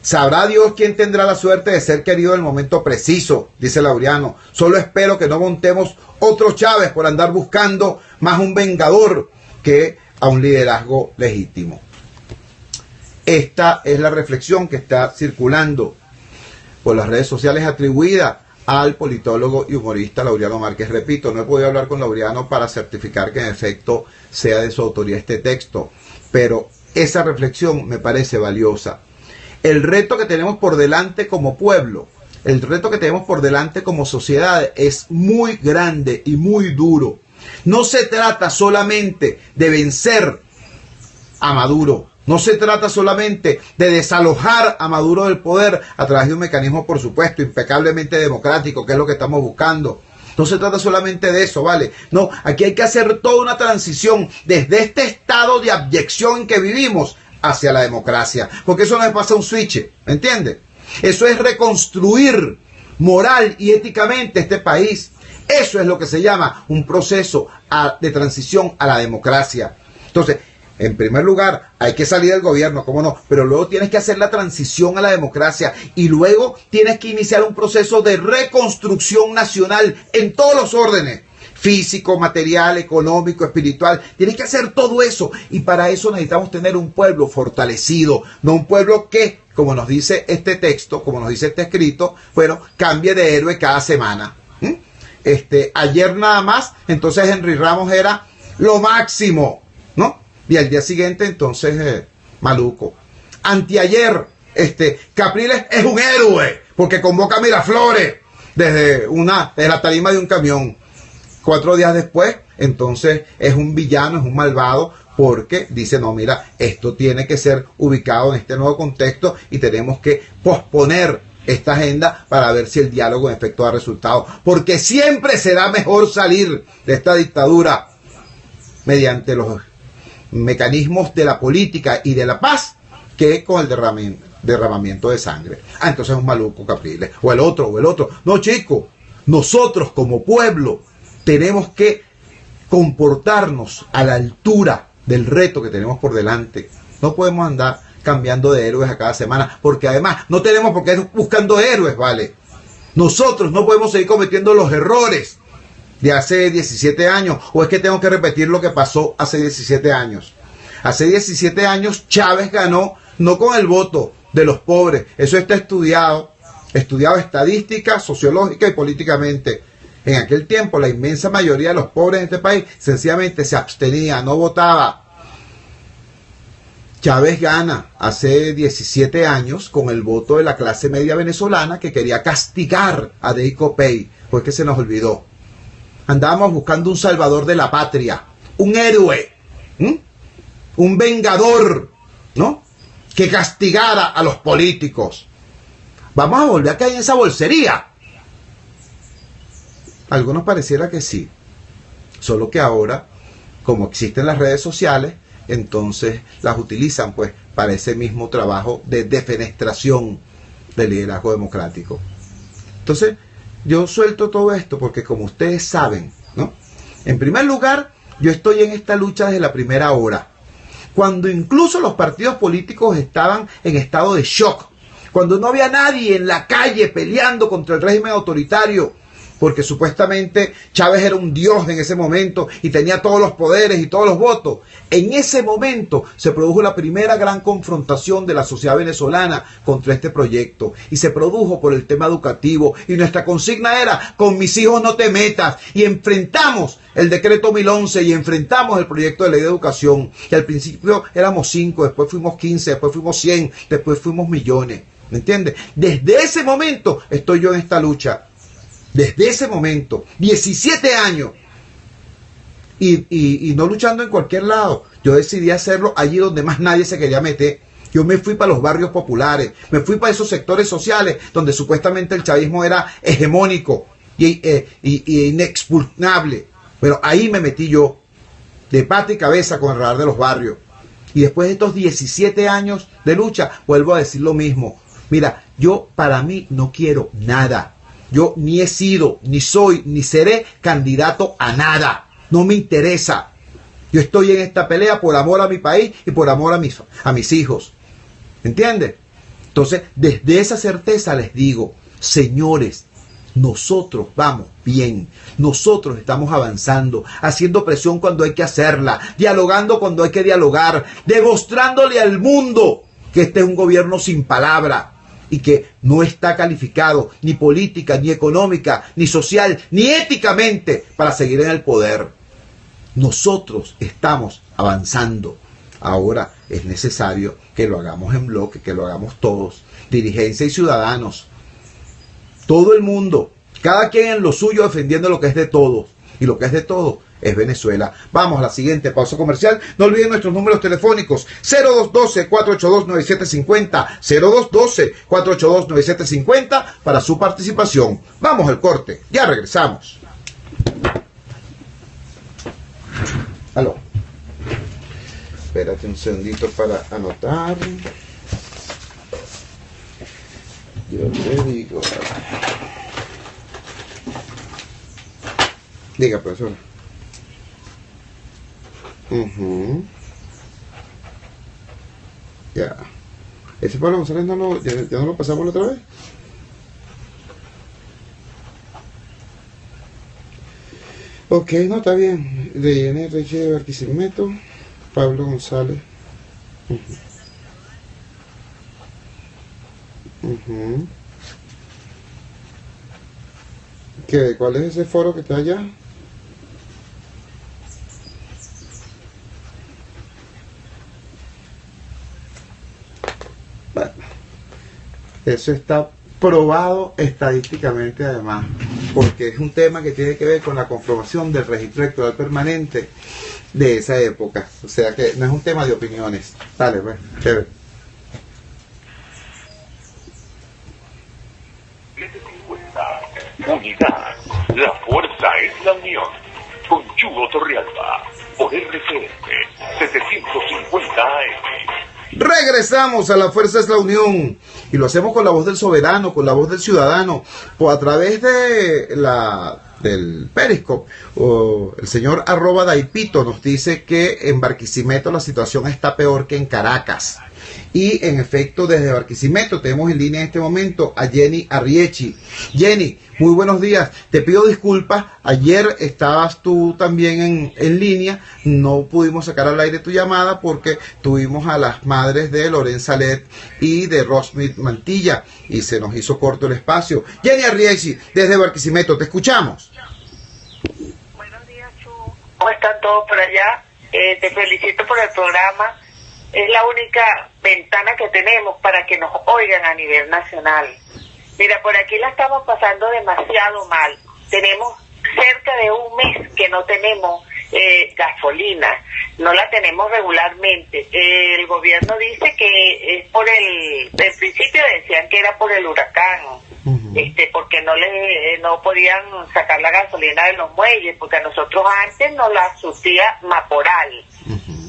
Sabrá Dios quién tendrá la suerte de ser querido en el momento preciso, dice Laureano. Solo espero que no montemos otro Chávez por andar buscando más un vengador que a un liderazgo legítimo. Esta es la reflexión que está circulando por las redes sociales atribuida al politólogo y humorista Laureano Márquez. Repito, no he podido hablar con Laureano para certificar que en efecto sea de su autoría este texto, pero esa reflexión me parece valiosa. El reto que tenemos por delante como pueblo, el reto que tenemos por delante como sociedad es muy grande y muy duro. No se trata solamente de vencer a Maduro. No se trata solamente de desalojar a Maduro del poder a través de un mecanismo, por supuesto, impecablemente democrático, que es lo que estamos buscando. No se trata solamente de eso, ¿vale? No, aquí hay que hacer toda una transición desde este estado de abyección en que vivimos hacia la democracia. Porque eso no es pasar un switch, ¿me entiendes? Eso es reconstruir moral y éticamente este país. Eso es lo que se llama un proceso de transición a la democracia. Entonces, En primer lugar, hay que salir del gobierno, cómo no, pero luego tienes que hacer la transición a la democracia y luego tienes que iniciar un proceso de reconstrucción nacional en todos los órdenes, físico, material, económico, espiritual. Tienes que hacer todo eso y para eso necesitamos tener un pueblo fortalecido, no un pueblo que, como nos dice este texto, como nos dice este escrito, bueno, cambie de héroe cada semana. Ayer nada más, entonces Henry Ramos era lo máximo, ¿no? Y al día siguiente, entonces, maluco. Anteayer, Capriles es un héroe, porque convoca a Miraflores desde la tarima de un camión. 4 días después, entonces, es un villano, es un malvado, porque dice, no, mira, esto tiene que ser ubicado en este nuevo contexto y tenemos que posponer esta agenda para ver si el diálogo en efecto da resultado. Porque siempre será mejor salir de esta dictadura mediante los mecanismos de la política y de la paz que con el derramamiento de sangre. Entonces es un maluco Capriles, o el otro. No, chicos, nosotros como pueblo tenemos que comportarnos a la altura del reto que tenemos por delante. No podemos andar cambiando de héroes a cada semana, porque además no tenemos por qué ir buscando héroes, ¿vale? Nosotros no podemos seguir cometiendo los errores de hace 17 años, o es que tengo que repetir lo que pasó hace 17 años. Hace 17 años Chávez ganó no con el voto de los pobres, eso está estudiado estadística, sociológica y políticamente. En aquel tiempo la inmensa mayoría de los pobres en este país sencillamente se abstenía, no votaba. Chávez gana hace 17 años con el voto de la clase media venezolana que quería castigar a Deico Pey, porque se nos olvidó. Andábamos buscando un salvador de la patria, un héroe, un vengador, ¿no? Que castigara a los políticos. Vamos a volver a caer en esa bolsería. A algunos pareciera que sí, solo que ahora, como existen las redes sociales, entonces las utilizan pues para ese mismo trabajo de defenestración del liderazgo democrático. Entonces, yo suelto todo esto porque como ustedes saben, ¿no? En primer lugar, yo estoy en esta lucha desde la primera hora, cuando incluso los partidos políticos estaban en estado de shock, cuando no había nadie en la calle peleando contra el régimen autoritario, porque supuestamente Chávez era un dios en ese momento y tenía todos los poderes y todos los votos. En ese momento se produjo la primera gran confrontación de la sociedad venezolana contra este proyecto y se produjo por el tema educativo y nuestra consigna era, con mis hijos no te metas, y enfrentamos el decreto 1011 y enfrentamos el proyecto de ley de educación, y al principio éramos 5, después fuimos 15, después fuimos 100, después fuimos millones, ¿me entiendes? Desde ese momento estoy yo en esta lucha. Desde ese momento, 17 años, y no luchando en cualquier lado. Yo decidí hacerlo allí donde más nadie se quería meter. Yo me fui para los barrios populares, me fui para esos sectores sociales donde supuestamente el chavismo era hegemónico y inexpugnable. Pero ahí me metí yo, de pata y cabeza con el radar de los barrios. Y después de estos 17 años de lucha, vuelvo a decir lo mismo. Mira, yo para mí no quiero nada. Yo ni he sido, ni soy, ni seré candidato a nada. No me interesa. Yo estoy en esta pelea por amor a mi país y por amor a mis hijos. ¿Entiendes? Entonces, desde esa certeza les digo, señores, nosotros vamos bien. Nosotros estamos avanzando, haciendo presión cuando hay que hacerla, dialogando cuando hay que dialogar, demostrándole al mundo que este es un gobierno sin palabra y que no está calificado ni política, ni económica, ni social, ni éticamente para seguir en el poder. Nosotros estamos avanzando. Ahora es necesario que lo hagamos en bloque, que lo hagamos todos, dirigencia y ciudadanos. Todo el mundo, cada quien en lo suyo defendiendo lo que es de todos. Y lo que es de todos es Venezuela. Vamos a la siguiente pausa comercial. No olviden nuestros números telefónicos 0212-482-9750, 0212-482-9750 para su participación. Vamos al corte, ya regresamos. Aló. Espérate un segundito para anotar. Yo te digo. Diga, profesor. Ya. Ese Pablo González ya no lo pasamos la otra vez. Ok, no, está bien. Rellene Reche de Barquisimeto, Pablo González. ¿Cuál es ese foro que está allá? Bueno, eso está probado estadísticamente además, porque es un tema que tiene que ver con la conformación del registro electoral permanente de esa época. O sea que no es un tema de opiniones. Dale, pues, chévere. Unidad, la fuerza es la unión. Con Yugo Torrealba, por RCN 750 AM. Regresamos a La Fuerza es la Unión y lo hacemos con la voz del soberano, con la voz del ciudadano, o a través de del Periscope. El señor @Daipito nos dice que en Barquisimeto la situación está peor que en Caracas. Y en efecto, desde Barquisimeto tenemos en línea en este momento a Jenny Arriechi. Jenny, muy buenos días. Te pido disculpas. Ayer estabas tú también en línea. No pudimos sacar al aire tu llamada porque tuvimos a las madres de Lorenza Let y de Rosmith Mantilla y se nos hizo corto el espacio. Jenny Arriechi, desde Barquisimeto, te escuchamos. Buenos días, Chu. ¿Cómo están todos por allá? Te felicito por el programa. Es la única ventana que tenemos para que nos oigan a nivel nacional. Mira, por aquí la estamos pasando demasiado mal. Tenemos cerca de un mes que no tenemos gasolina, no la tenemos regularmente. El gobierno dice que es por en principio decían que era por el huracán, porque no podían sacar la gasolina de los muelles, porque a nosotros antes nos la surtía Maporal.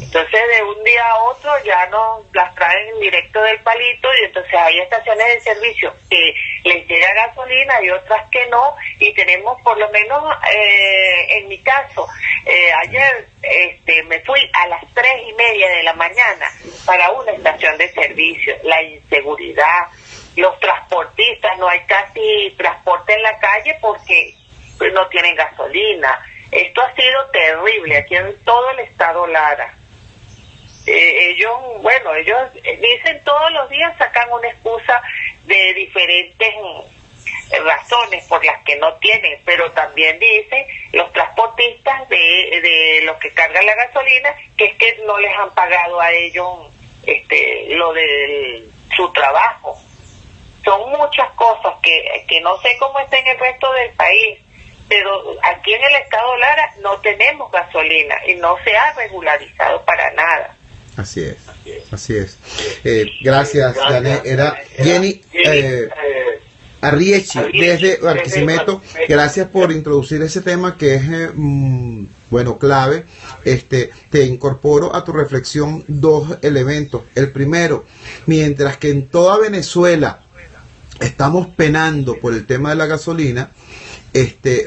Entonces de un día a otro ya nos las traen directo del palito y entonces hay estaciones de servicio que les llega gasolina y otras que no, y tenemos por lo menos, en mi caso, ayer me fui a las 3:30 de la mañana para una estación de servicio. La inseguridad, los transportistas, no hay casi transporte en la calle porque no tienen gasolina. Esto ha sido terrible aquí en todo el estado Lara. Ellos dicen todos los días, sacan una excusa de diferentes razones por las que no tienen, pero también dicen los transportistas de los que cargan la gasolina que es que no les han pagado a ellos lo de su trabajo. Son muchas cosas que no sé cómo está en el resto del país, pero aquí en el estado Lara no tenemos gasolina y no se ha regularizado para nada. Así es. Gracias, Janet. Era Jenny Arriechi, desde Barquisimeto. Gracias por introducir ese tema que es, clave. Te incorporo a tu reflexión dos elementos. El primero, mientras que en toda Venezuela estamos penando por el tema de la gasolina,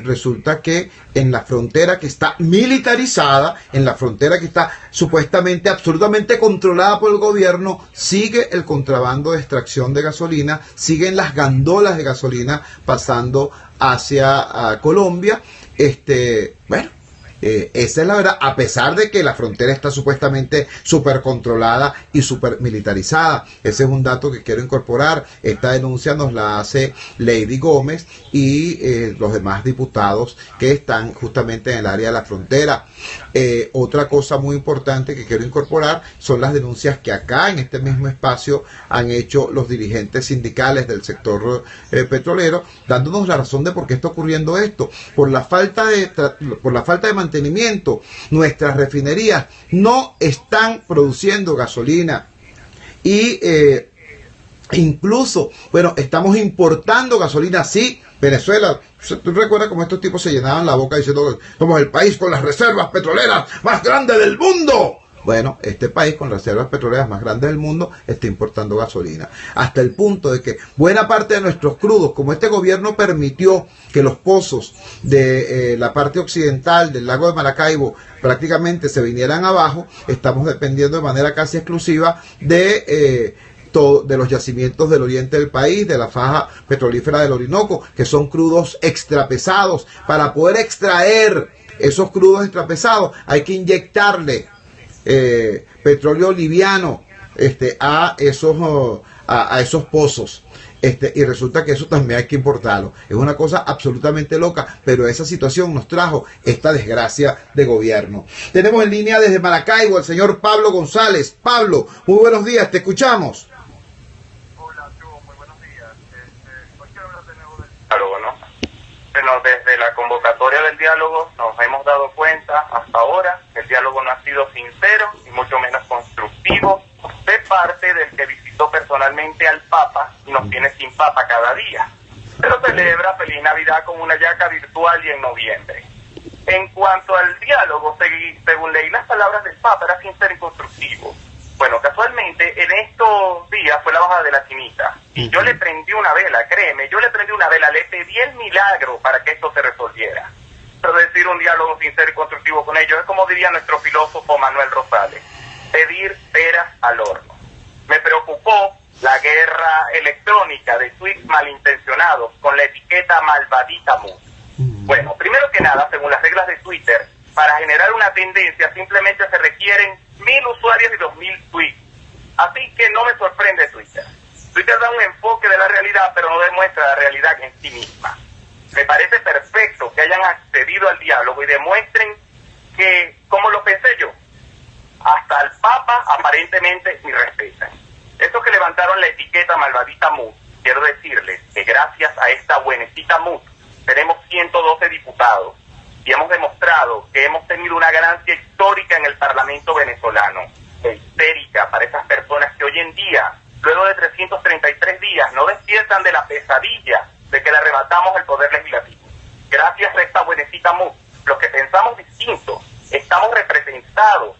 resulta que en la frontera que está militarizada, en la frontera que está supuestamente absolutamente controlada por el gobierno, sigue el contrabando de extracción de gasolina, siguen las gandolas de gasolina pasando hacia Colombia. Esa es la verdad, a pesar de que la frontera está supuestamente súper controlada y súper militarizada. Ese es un dato que quiero incorporar. Esta denuncia nos la hace Lady Gómez y los demás diputados que están justamente en el área de la frontera. Otra cosa muy importante que quiero incorporar son las denuncias que acá en este mismo espacio han hecho los dirigentes sindicales del sector petrolero, dándonos la razón de por qué está ocurriendo esto. Por la falta de mantenimiento, nuestras refinerías no están produciendo gasolina y incluso, estamos importando gasolina. Sí, Venezuela, ¿tú recuerdas cómo estos tipos se llenaban la boca diciendo que somos el país con las reservas petroleras más grandes del mundo? Bueno, este país con las reservas petroleras más grandes del mundo está importando gasolina. Hasta el punto de que buena parte de nuestros crudos, como este gobierno permitió que los pozos de la parte occidental del lago de Maracaibo prácticamente se vinieran abajo, estamos dependiendo de manera casi exclusiva de los yacimientos del oriente del país, de la faja petrolífera del Orinoco, que son crudos extrapesados. Para poder extraer esos crudos extrapesados hay que inyectarle petróleo liviano a esos pozos. Y resulta que eso también hay que importarlo. Es una cosa absolutamente loca, pero esa situación nos trajo esta desgracia de gobierno. Tenemos en línea desde Maracaibo al señor Pablo González. Pablo, muy buenos días, te escuchamos. Diálogo, ¿no? Bueno, desde la convocatoria del diálogo nos hemos dado cuenta hasta ahora que el diálogo no ha sido sincero y mucho menos constructivo de parte del que visitó personalmente al Papa y nos tiene sin Papa cada día, pero celebra Feliz Navidad con una yaca virtual y en noviembre. En cuanto al diálogo, según leí las palabras del Papa, era sincero y constructivo. Bueno, casualmente en estos días fue la baja de la chinita y yo le prendí una vela, créeme, yo le prendí una vela, le pedí el milagro para que esto se resolviera. Pero decir un diálogo sincero y constructivo con ellos es como diría nuestro filósofo Manuel Rosales, pedir peras al horno. Me preocupó la guerra electrónica de tweets malintencionados con la etiqueta malvadita mood. Bueno, primero que nada, según las reglas de Twitter, para generar una tendencia simplemente se requieren 1000 usuarios y 2000 tweets. Así que no me sorprende Twitter. Twitter da un enfoque de la realidad, pero no demuestra la realidad en sí misma. Me parece perfecto que hayan accedido al diálogo y demuestren que, como lo pensé yo, hasta el Papa aparentemente me respetan. Estos que levantaron la etiqueta malvadita mood, quiero decirles que gracias a esta buenecita mood tenemos 112 diputados. Y hemos demostrado que hemos tenido una ganancia histórica en el Parlamento venezolano, histérica para esas personas que hoy en día, luego de 333 días, no despiertan de la pesadilla de que le arrebatamos el poder legislativo. Gracias a esta buenecita mood, los que pensamos distinto, estamos representados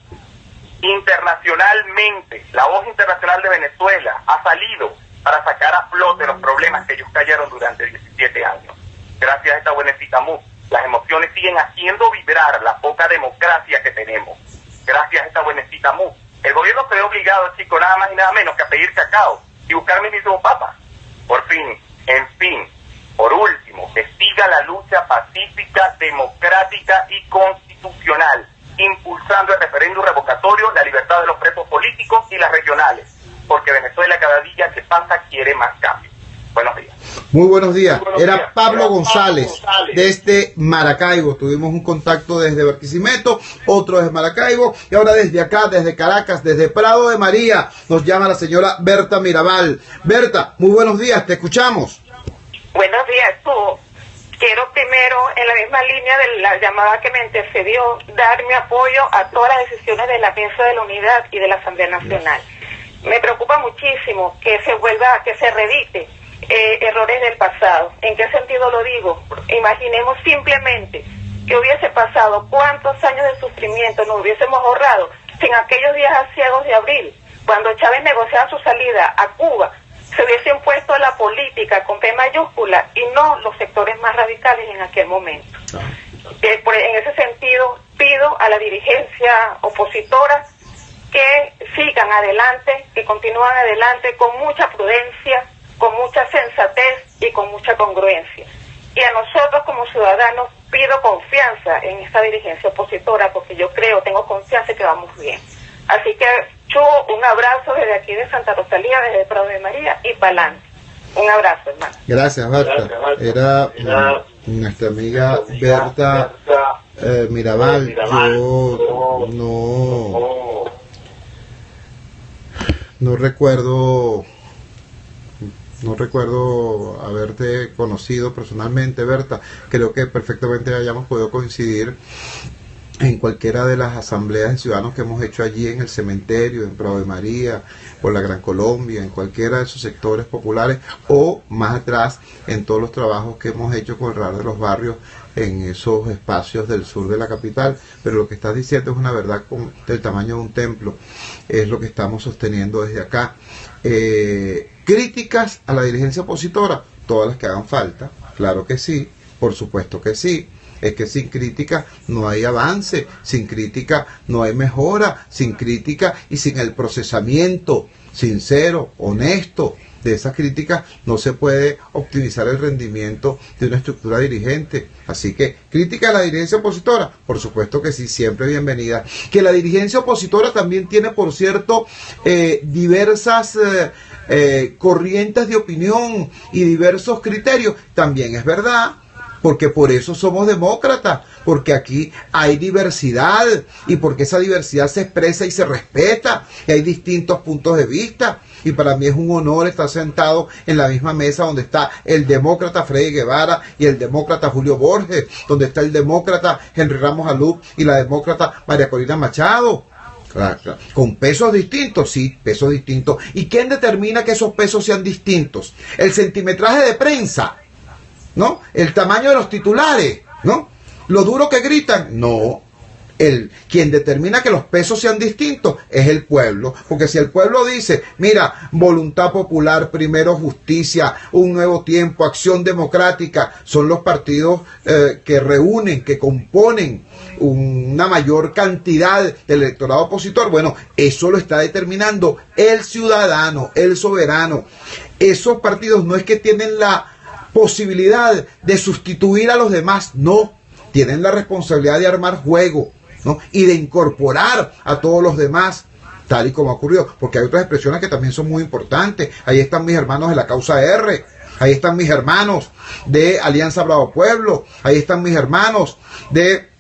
internacionalmente. La voz internacional de Venezuela ha salido para sacar a flote los problemas que ellos cayeron durante 17 años. Gracias a esta buenecita mood, las emociones siguen haciendo vibrar la poca democracia que tenemos. Gracias a esta buenecita mood, el gobierno quedó obligado, chico, nada más y nada menos que a pedir cacao y buscar mismo papa. Por fin, en fin, por último, que siga la lucha pacífica, democrática y constitucional, impulsando el referéndum revocatorio, la libertad de los presos políticos y las regionales, porque Venezuela cada día que pasa quiere más cambio. Buenos días. Muy buenos días. Era Pablo González desde Maracaibo. Tuvimos un contacto desde Barquisimeto, otro desde Maracaibo y ahora desde acá, desde Caracas, desde Prado de María, nos llama la señora Berta Mirabal. Berta, muy buenos días, te escuchamos. Buenos días, tú. Quiero primero, en la misma línea de la llamada que me antecedió, dar mi apoyo a todas las decisiones de la Mesa de la Unidad y de la Asamblea Nacional. Me preocupa muchísimo que se reedite errores del pasado. ¿En qué sentido lo digo? Imaginemos simplemente que hubiese pasado cuántos años de sufrimiento nos hubiésemos ahorrado sin aquellos días aciagos de abril, cuando Chávez negociaba su salida a Cuba, se hubiese impuesto la política con P mayúscula y no los sectores más radicales en aquel momento. En ese sentido, pido a la dirigencia opositora que sigan adelante, que continúen adelante con mucha prudencia, con mucha sensatez y con mucha congruencia. Y a nosotros como ciudadanos pido confianza en esta dirigencia opositora, porque yo tengo confianza que vamos bien. Así que, un abrazo desde aquí de Santa Rosalía, desde Prado de María y pa'lante. Un abrazo, hermano. Gracias, Berta. Era nuestra amiga Berta Mirabal. Yo no recuerdo haberte conocido personalmente, Berta. Creo que perfectamente hayamos podido coincidir en cualquiera de las asambleas de ciudadanos que hemos hecho allí en el cementerio, en Prado de María, por la Gran Colombia, en cualquiera de esos sectores populares, o más atrás en todos los trabajos que hemos hecho con el Radar de los Barrios en esos espacios del sur de la capital. Pero lo que estás diciendo es una verdad del tamaño de un templo, es lo que estamos sosteniendo desde acá. Críticas a la dirigencia opositora, todas las que hagan falta, claro que sí, por supuesto que sí. Es que sin crítica no hay avance, sin crítica no hay mejora, sin crítica y sin el procesamiento sincero, honesto de esas críticas no se puede optimizar el rendimiento de una estructura dirigente. Así que, crítica a la dirigencia opositora, por supuesto que sí, siempre bienvenida. Que la dirigencia opositora también tiene, por cierto, diversas corrientes de opinión y diversos criterios, también es verdad. Porque por eso somos demócratas, porque aquí hay diversidad y porque esa diversidad se expresa y se respeta, y hay distintos puntos de vista. Y para mí es un honor estar sentado en la misma mesa donde está el demócrata Freddy Guevara y el demócrata Julio Borges, donde está el demócrata Henry Ramos Alup y la demócrata María Corina Machado. Claro, con pesos distintos, sí, pesos distintos. ¿Y quién determina que esos pesos sean distintos? El centimetraje de prensa, ¿no? El tamaño de los titulares, ¿no? Lo duro que gritan, no. Quien determina que los pesos sean distintos es el pueblo, porque si el pueblo dice, mira, voluntad popular, primero justicia, un nuevo tiempo, acción democrática, son los partidos que reúnen, que componen una mayor cantidad del electorado opositor, bueno, eso lo está determinando el ciudadano, el soberano. Esos partidos no es que tienen la posibilidad de sustituir a los demás, no, tienen la responsabilidad de armar juego, ¿no? Y de incorporar a todos los demás, tal y como ocurrió, porque hay otras expresiones que también son muy importantes. Ahí están mis hermanos de la causa R, ahí están mis hermanos de Alianza Bravo Pueblo, ahí están mis hermanos de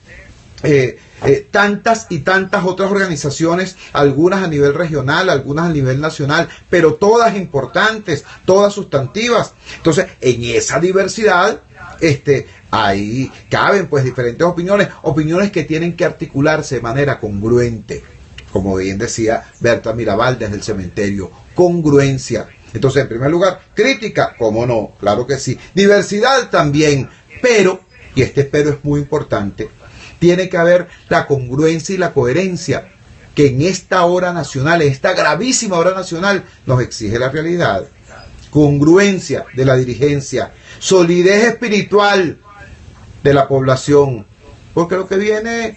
tantas y tantas otras organizaciones, algunas a nivel regional, algunas a nivel nacional, pero todas importantes, todas sustantivas. Entonces, en esa diversidad, ahí caben pues diferentes opiniones que tienen que articularse de manera congruente, como bien decía Berta Mirabal desde el cementerio, congruencia. Entonces, en primer lugar, crítica, cómo no, claro que sí, diversidad también, pero, y este pero es muy importante, tiene que haber la congruencia y la coherencia que en esta hora nacional, en esta gravísima hora nacional, nos exige la realidad. Congruencia de la dirigencia, solidez espiritual de la población, porque lo que viene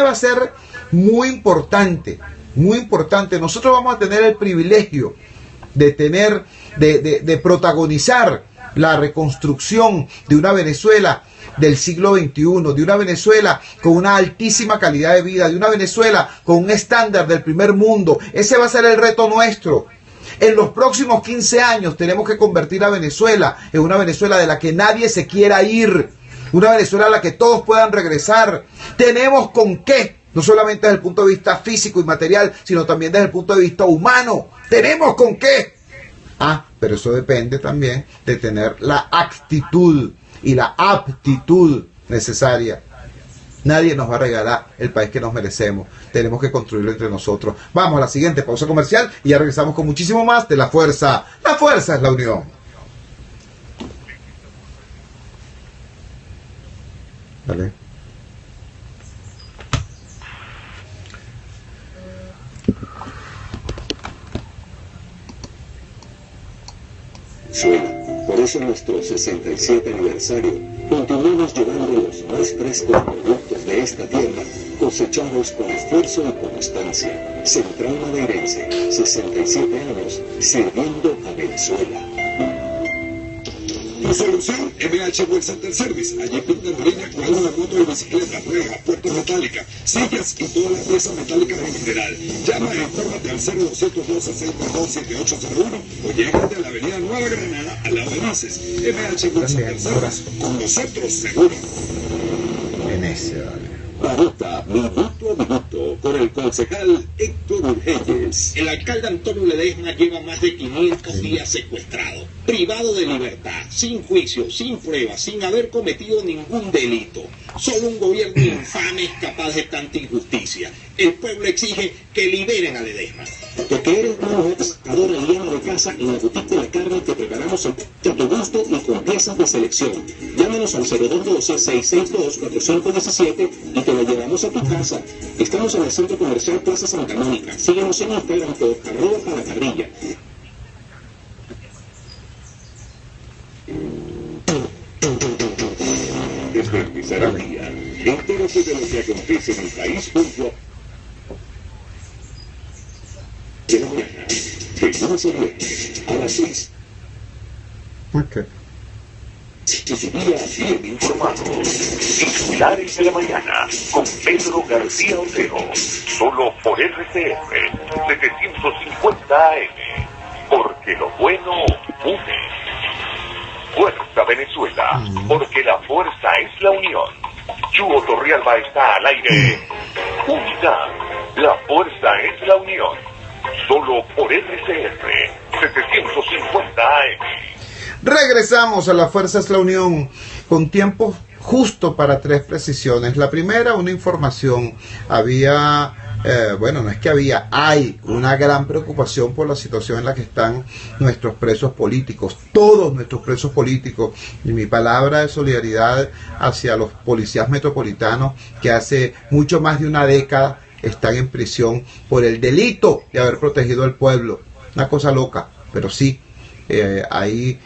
va a ser muy importante, muy importante. Nosotros vamos a tener el privilegio de protagonizar la reconstrucción de una Venezuela del siglo XXI, de una Venezuela con una altísima calidad de vida, de una Venezuela con un estándar del primer mundo. Ese va a ser el reto nuestro. En los próximos 15 años tenemos que convertir a Venezuela en una Venezuela de la que nadie se quiera ir, una Venezuela a la que todos puedan regresar. Tenemos con qué, no solamente desde el punto de vista físico y material, sino también desde el punto de vista humano. Tenemos con qué. Pero eso depende también de tener la actitud y la aptitud necesaria. Nadie nos va a regalar el país que nos merecemos. Tenemos que construirlo entre nosotros. Vamos a la siguiente pausa comercial y ya regresamos con muchísimo más de La Fuerza. La fuerza es la unión. Dale. Por eso en nuestro 67 aniversario continuamos llevando los más frescos productos de esta tierra, cosechados con esfuerzo y constancia. Central Madeirense, 67 años, sirviendo a Venezuela. Tu solución, MH Web Center Service. Allí pintan línea con una moto y bicicleta, rueda, puerta metálica, sillas y todas las piezas metálicas en general. Llama e infórmate al 0202-627801 o llégate a la avenida Nueva Granada, al lado de Maces. MH Web Center Service. Con nosotros, seguro. Venecia, vale. Bogotá, minuto a minuto, con el concejal Héctor Urgelles. El alcalde Antonio Ledesma lleva más de 500 días secuestrado, privado de libertad, sin juicio, sin pruebas, sin haber cometido ningún delito. Solo un gobierno infame es capaz de tanta injusticia. El pueblo exige que liberen a Ledesma. Porque eres una mujer pescadora y ama de casa en la boutique de la carne que preparamos a tu gusto y con piezas de selección. Llámanos al 0212-662-4517 y te lo llevamos a tu casa. Estamos en el Centro Comercial Plaza Santa Mónica. Síguenos en Instagram por @palacarrilla. Desde el Pizarranía, entérate de lo que acontece en el país junto de la mañana, de lunes a viernes, a las 6. Okay. Que su día bien informado. Titulares de la mañana, con Pedro García Otero. Solo por RCF 750 AM. Porque lo bueno une. Fuerza Venezuela, porque la fuerza es la unión. Chuo Torrialba está al aire. Unidad, la fuerza es la unión. Solo por RCF 750 AM. Regresamos a La Fuerza es la Unión con tiempo justo para 3 precisiones. La primera, una información. Hay una gran preocupación por la situación en la que están nuestros presos políticos, todos nuestros presos políticos, y mi palabra de solidaridad hacia los policías metropolitanos que hace mucho más de una década están en prisión por el delito de haber protegido al pueblo. Una cosa loca, pero sí, hay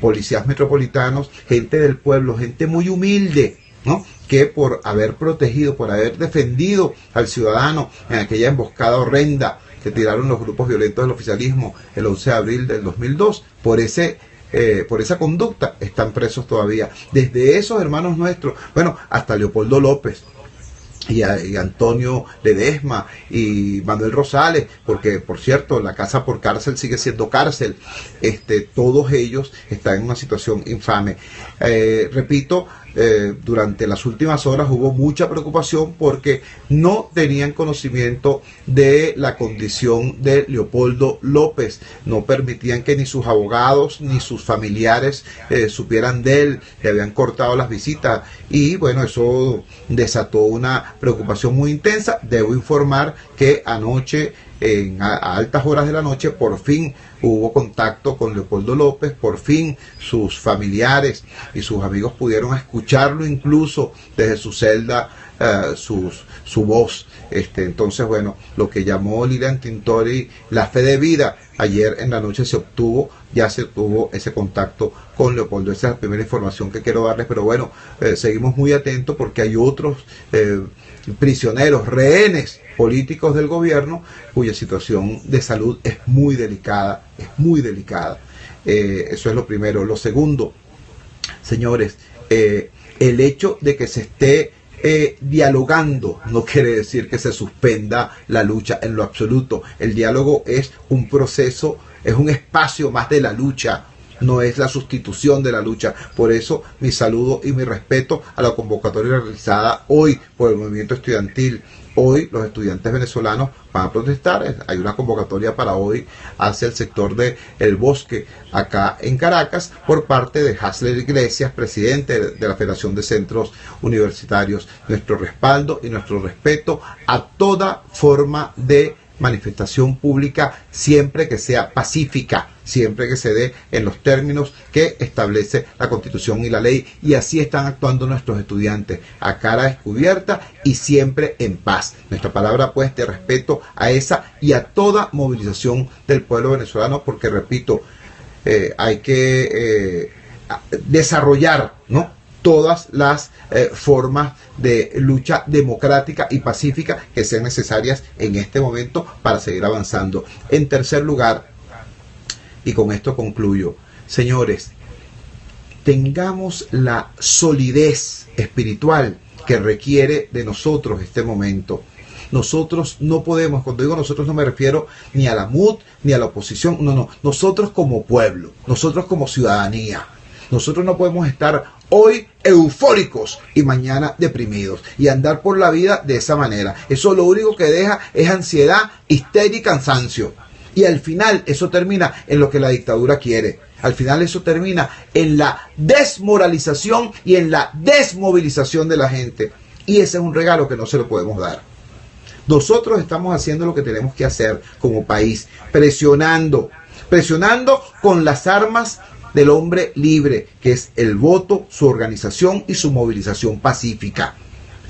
policías metropolitanos, gente del pueblo, gente muy humilde, ¿no?, que por haber protegido, por haber defendido al ciudadano en aquella emboscada horrenda que tiraron los grupos violentos del oficialismo el 11 de abril del 2002, por esa conducta están presos todavía. Desde esos hermanos nuestros, hasta Leopoldo López y Antonio Ledesma y Manuel Rosales, porque por cierto la casa por cárcel sigue siendo cárcel, todos ellos están en una situación infame. Repito, durante las últimas horas hubo mucha preocupación porque no tenían conocimiento de la condición de Leopoldo López, no permitían que ni sus abogados ni sus familiares supieran de él, le habían cortado las visitas y eso desató una preocupación muy intensa. Debo informar que anoche, a altas horas de la noche, por fin hubo contacto con Leopoldo López, por fin sus familiares y sus amigos pudieron escucharlo incluso desde su celda, su voz. Entonces, lo que llamó Lilian Tintori la fe de vida, ayer en la noche ya se tuvo ese contacto con Leopoldo. Esa es la primera información que quiero darles, pero seguimos muy atentos porque hay otros prisioneros, rehenes políticos del gobierno cuya situación de salud es muy delicada, eso es lo primero. Lo segundo, señores, el hecho de que se esté dialogando no quiere decir que se suspenda la lucha en lo absoluto. El diálogo es un proceso, es un espacio más de la lucha, no es la sustitución de la lucha. Por eso mi saludo y mi respeto a la convocatoria realizada hoy por el movimiento estudiantil. Hoy los estudiantes venezolanos van a protestar. Hay una convocatoria para hoy hacia el sector de El Bosque, acá en Caracas, por parte de Hasler Iglesias, presidente de la Federación de Centros Universitarios. Nuestro respaldo y nuestro respeto a toda forma de manifestación pública, siempre que sea pacífica, siempre que se dé en los términos que establece la Constitución y la ley, y así están actuando nuestros estudiantes, a cara descubierta y siempre en paz. Nuestra palabra pues de respeto a esa y a toda movilización del pueblo venezolano, porque repito, hay que desarrollar, ¿no?, todas las formas de lucha democrática y pacífica que sean necesarias en este momento para seguir avanzando. En tercer lugar, y con esto concluyo, señores, tengamos la solidez espiritual que requiere de nosotros este momento. Nosotros no podemos, cuando digo nosotros no me refiero ni a la MUD ni a la oposición, no, nosotros como pueblo, nosotros como ciudadanía. Nosotros no podemos estar hoy eufóricos y mañana deprimidos y andar por la vida de esa manera. Eso lo único que deja es ansiedad, histeria y cansancio. Y al final eso termina en lo que la dictadura quiere. Al final eso termina en la desmoralización y en la desmovilización de la gente. Y ese es un regalo que no se lo podemos dar. Nosotros estamos haciendo lo que tenemos que hacer como país, presionando con las armas del hombre libre, que es el voto, su organización y su movilización pacífica.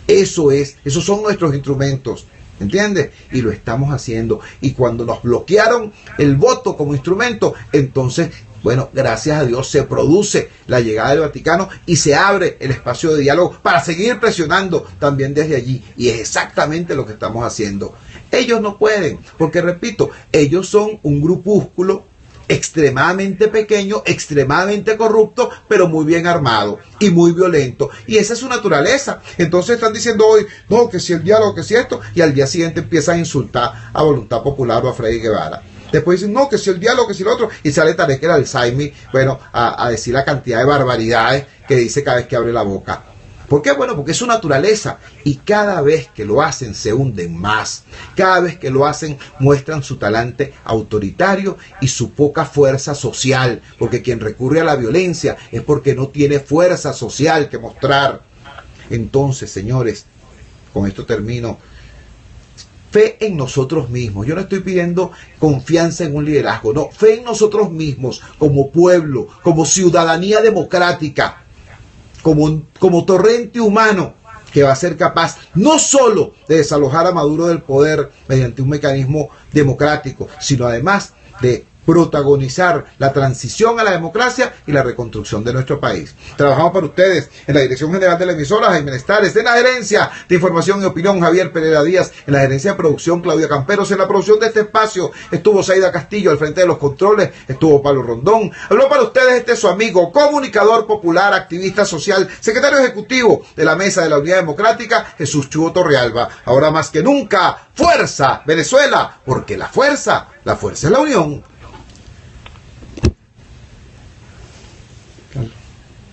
Esos son nuestros instrumentos, ¿entiendes? Y lo estamos haciendo. Y cuando nos bloquearon el voto como instrumento, entonces, bueno, gracias a Dios se produce la llegada del Vaticano y se abre el espacio de diálogo para seguir presionando también desde allí. Y es exactamente lo que estamos haciendo. Ellos no pueden, porque repito, ellos son un grupúsculo extremadamente pequeño, extremadamente corrupto, pero muy bien armado y muy violento. Y esa es su naturaleza. Entonces están diciendo hoy, no, que si el diálogo, que si esto, y al día siguiente empiezan a insultar a Voluntad Popular o a Freddy Guevara. Después dicen, no, que si el diálogo, que si el otro, y sale Tarek el Alzheimer, bueno, a decir la cantidad de barbaridades que dice cada vez que abre la boca. ¿Por qué? Bueno, porque es su naturaleza. Y cada vez que lo hacen se hunden más. Cada vez que lo hacen muestran su talante autoritario y su poca fuerza social. Porque quien recurre a la violencia es porque no tiene fuerza social que mostrar. Entonces, señores, con esto termino. Fe en nosotros mismos. Yo no estoy pidiendo confianza en un liderazgo. No, fe en nosotros mismos como pueblo, como ciudadanía democrática. Como torrente humano que va a ser capaz no solo de desalojar a Maduro del poder mediante un mecanismo democrático, sino además de protagonizar la transición a la democracia y la reconstrucción de nuestro país. Trabajamos para ustedes en la dirección general de la emisora, Jaime Nestares, en la gerencia de información y opinión, Javier Pereira Díaz, en la gerencia de producción, Claudia Camperos, en la producción de este espacio estuvo Zaida Castillo, al frente de los controles estuvo Pablo Rondón. Habló para ustedes su amigo, comunicador popular, activista social, secretario ejecutivo de la Mesa de la Unidad Democrática, Jesús Chugo Torrealba. Ahora más que nunca, fuerza Venezuela, porque la fuerza es la unión.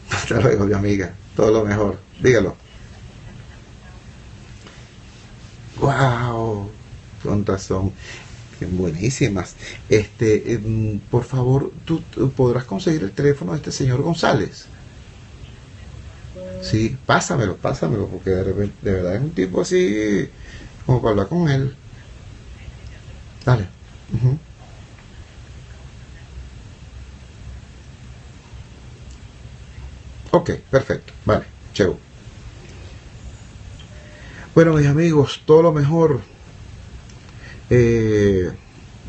Hasta luego, mi amiga. Todo lo mejor. Dígalo. ¡Wow! Con razón. Buenísimas. Por favor, ¿tú podrás conseguir el teléfono de este señor González? Sí, pásamelo, porque de verdad es un tipo así como para hablar con él. Dale. Ok, perfecto. Vale, chau. Bueno, mis amigos, todo lo mejor.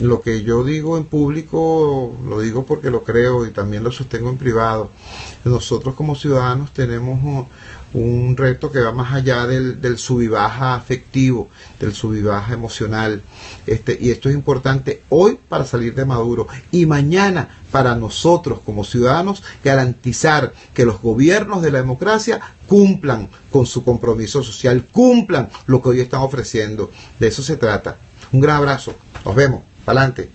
Lo que yo digo en público, lo digo porque lo creo y también lo sostengo en privado. Nosotros como ciudadanos tenemos un reto que va más allá del sub y baja afectivo, del sub y baja emocional. Y esto es importante hoy para salir de Maduro y mañana para nosotros como ciudadanos garantizar que los gobiernos de la democracia cumplan con su compromiso social, cumplan lo que hoy están ofreciendo. De eso se trata. Un gran abrazo. Nos vemos. Pa'lante.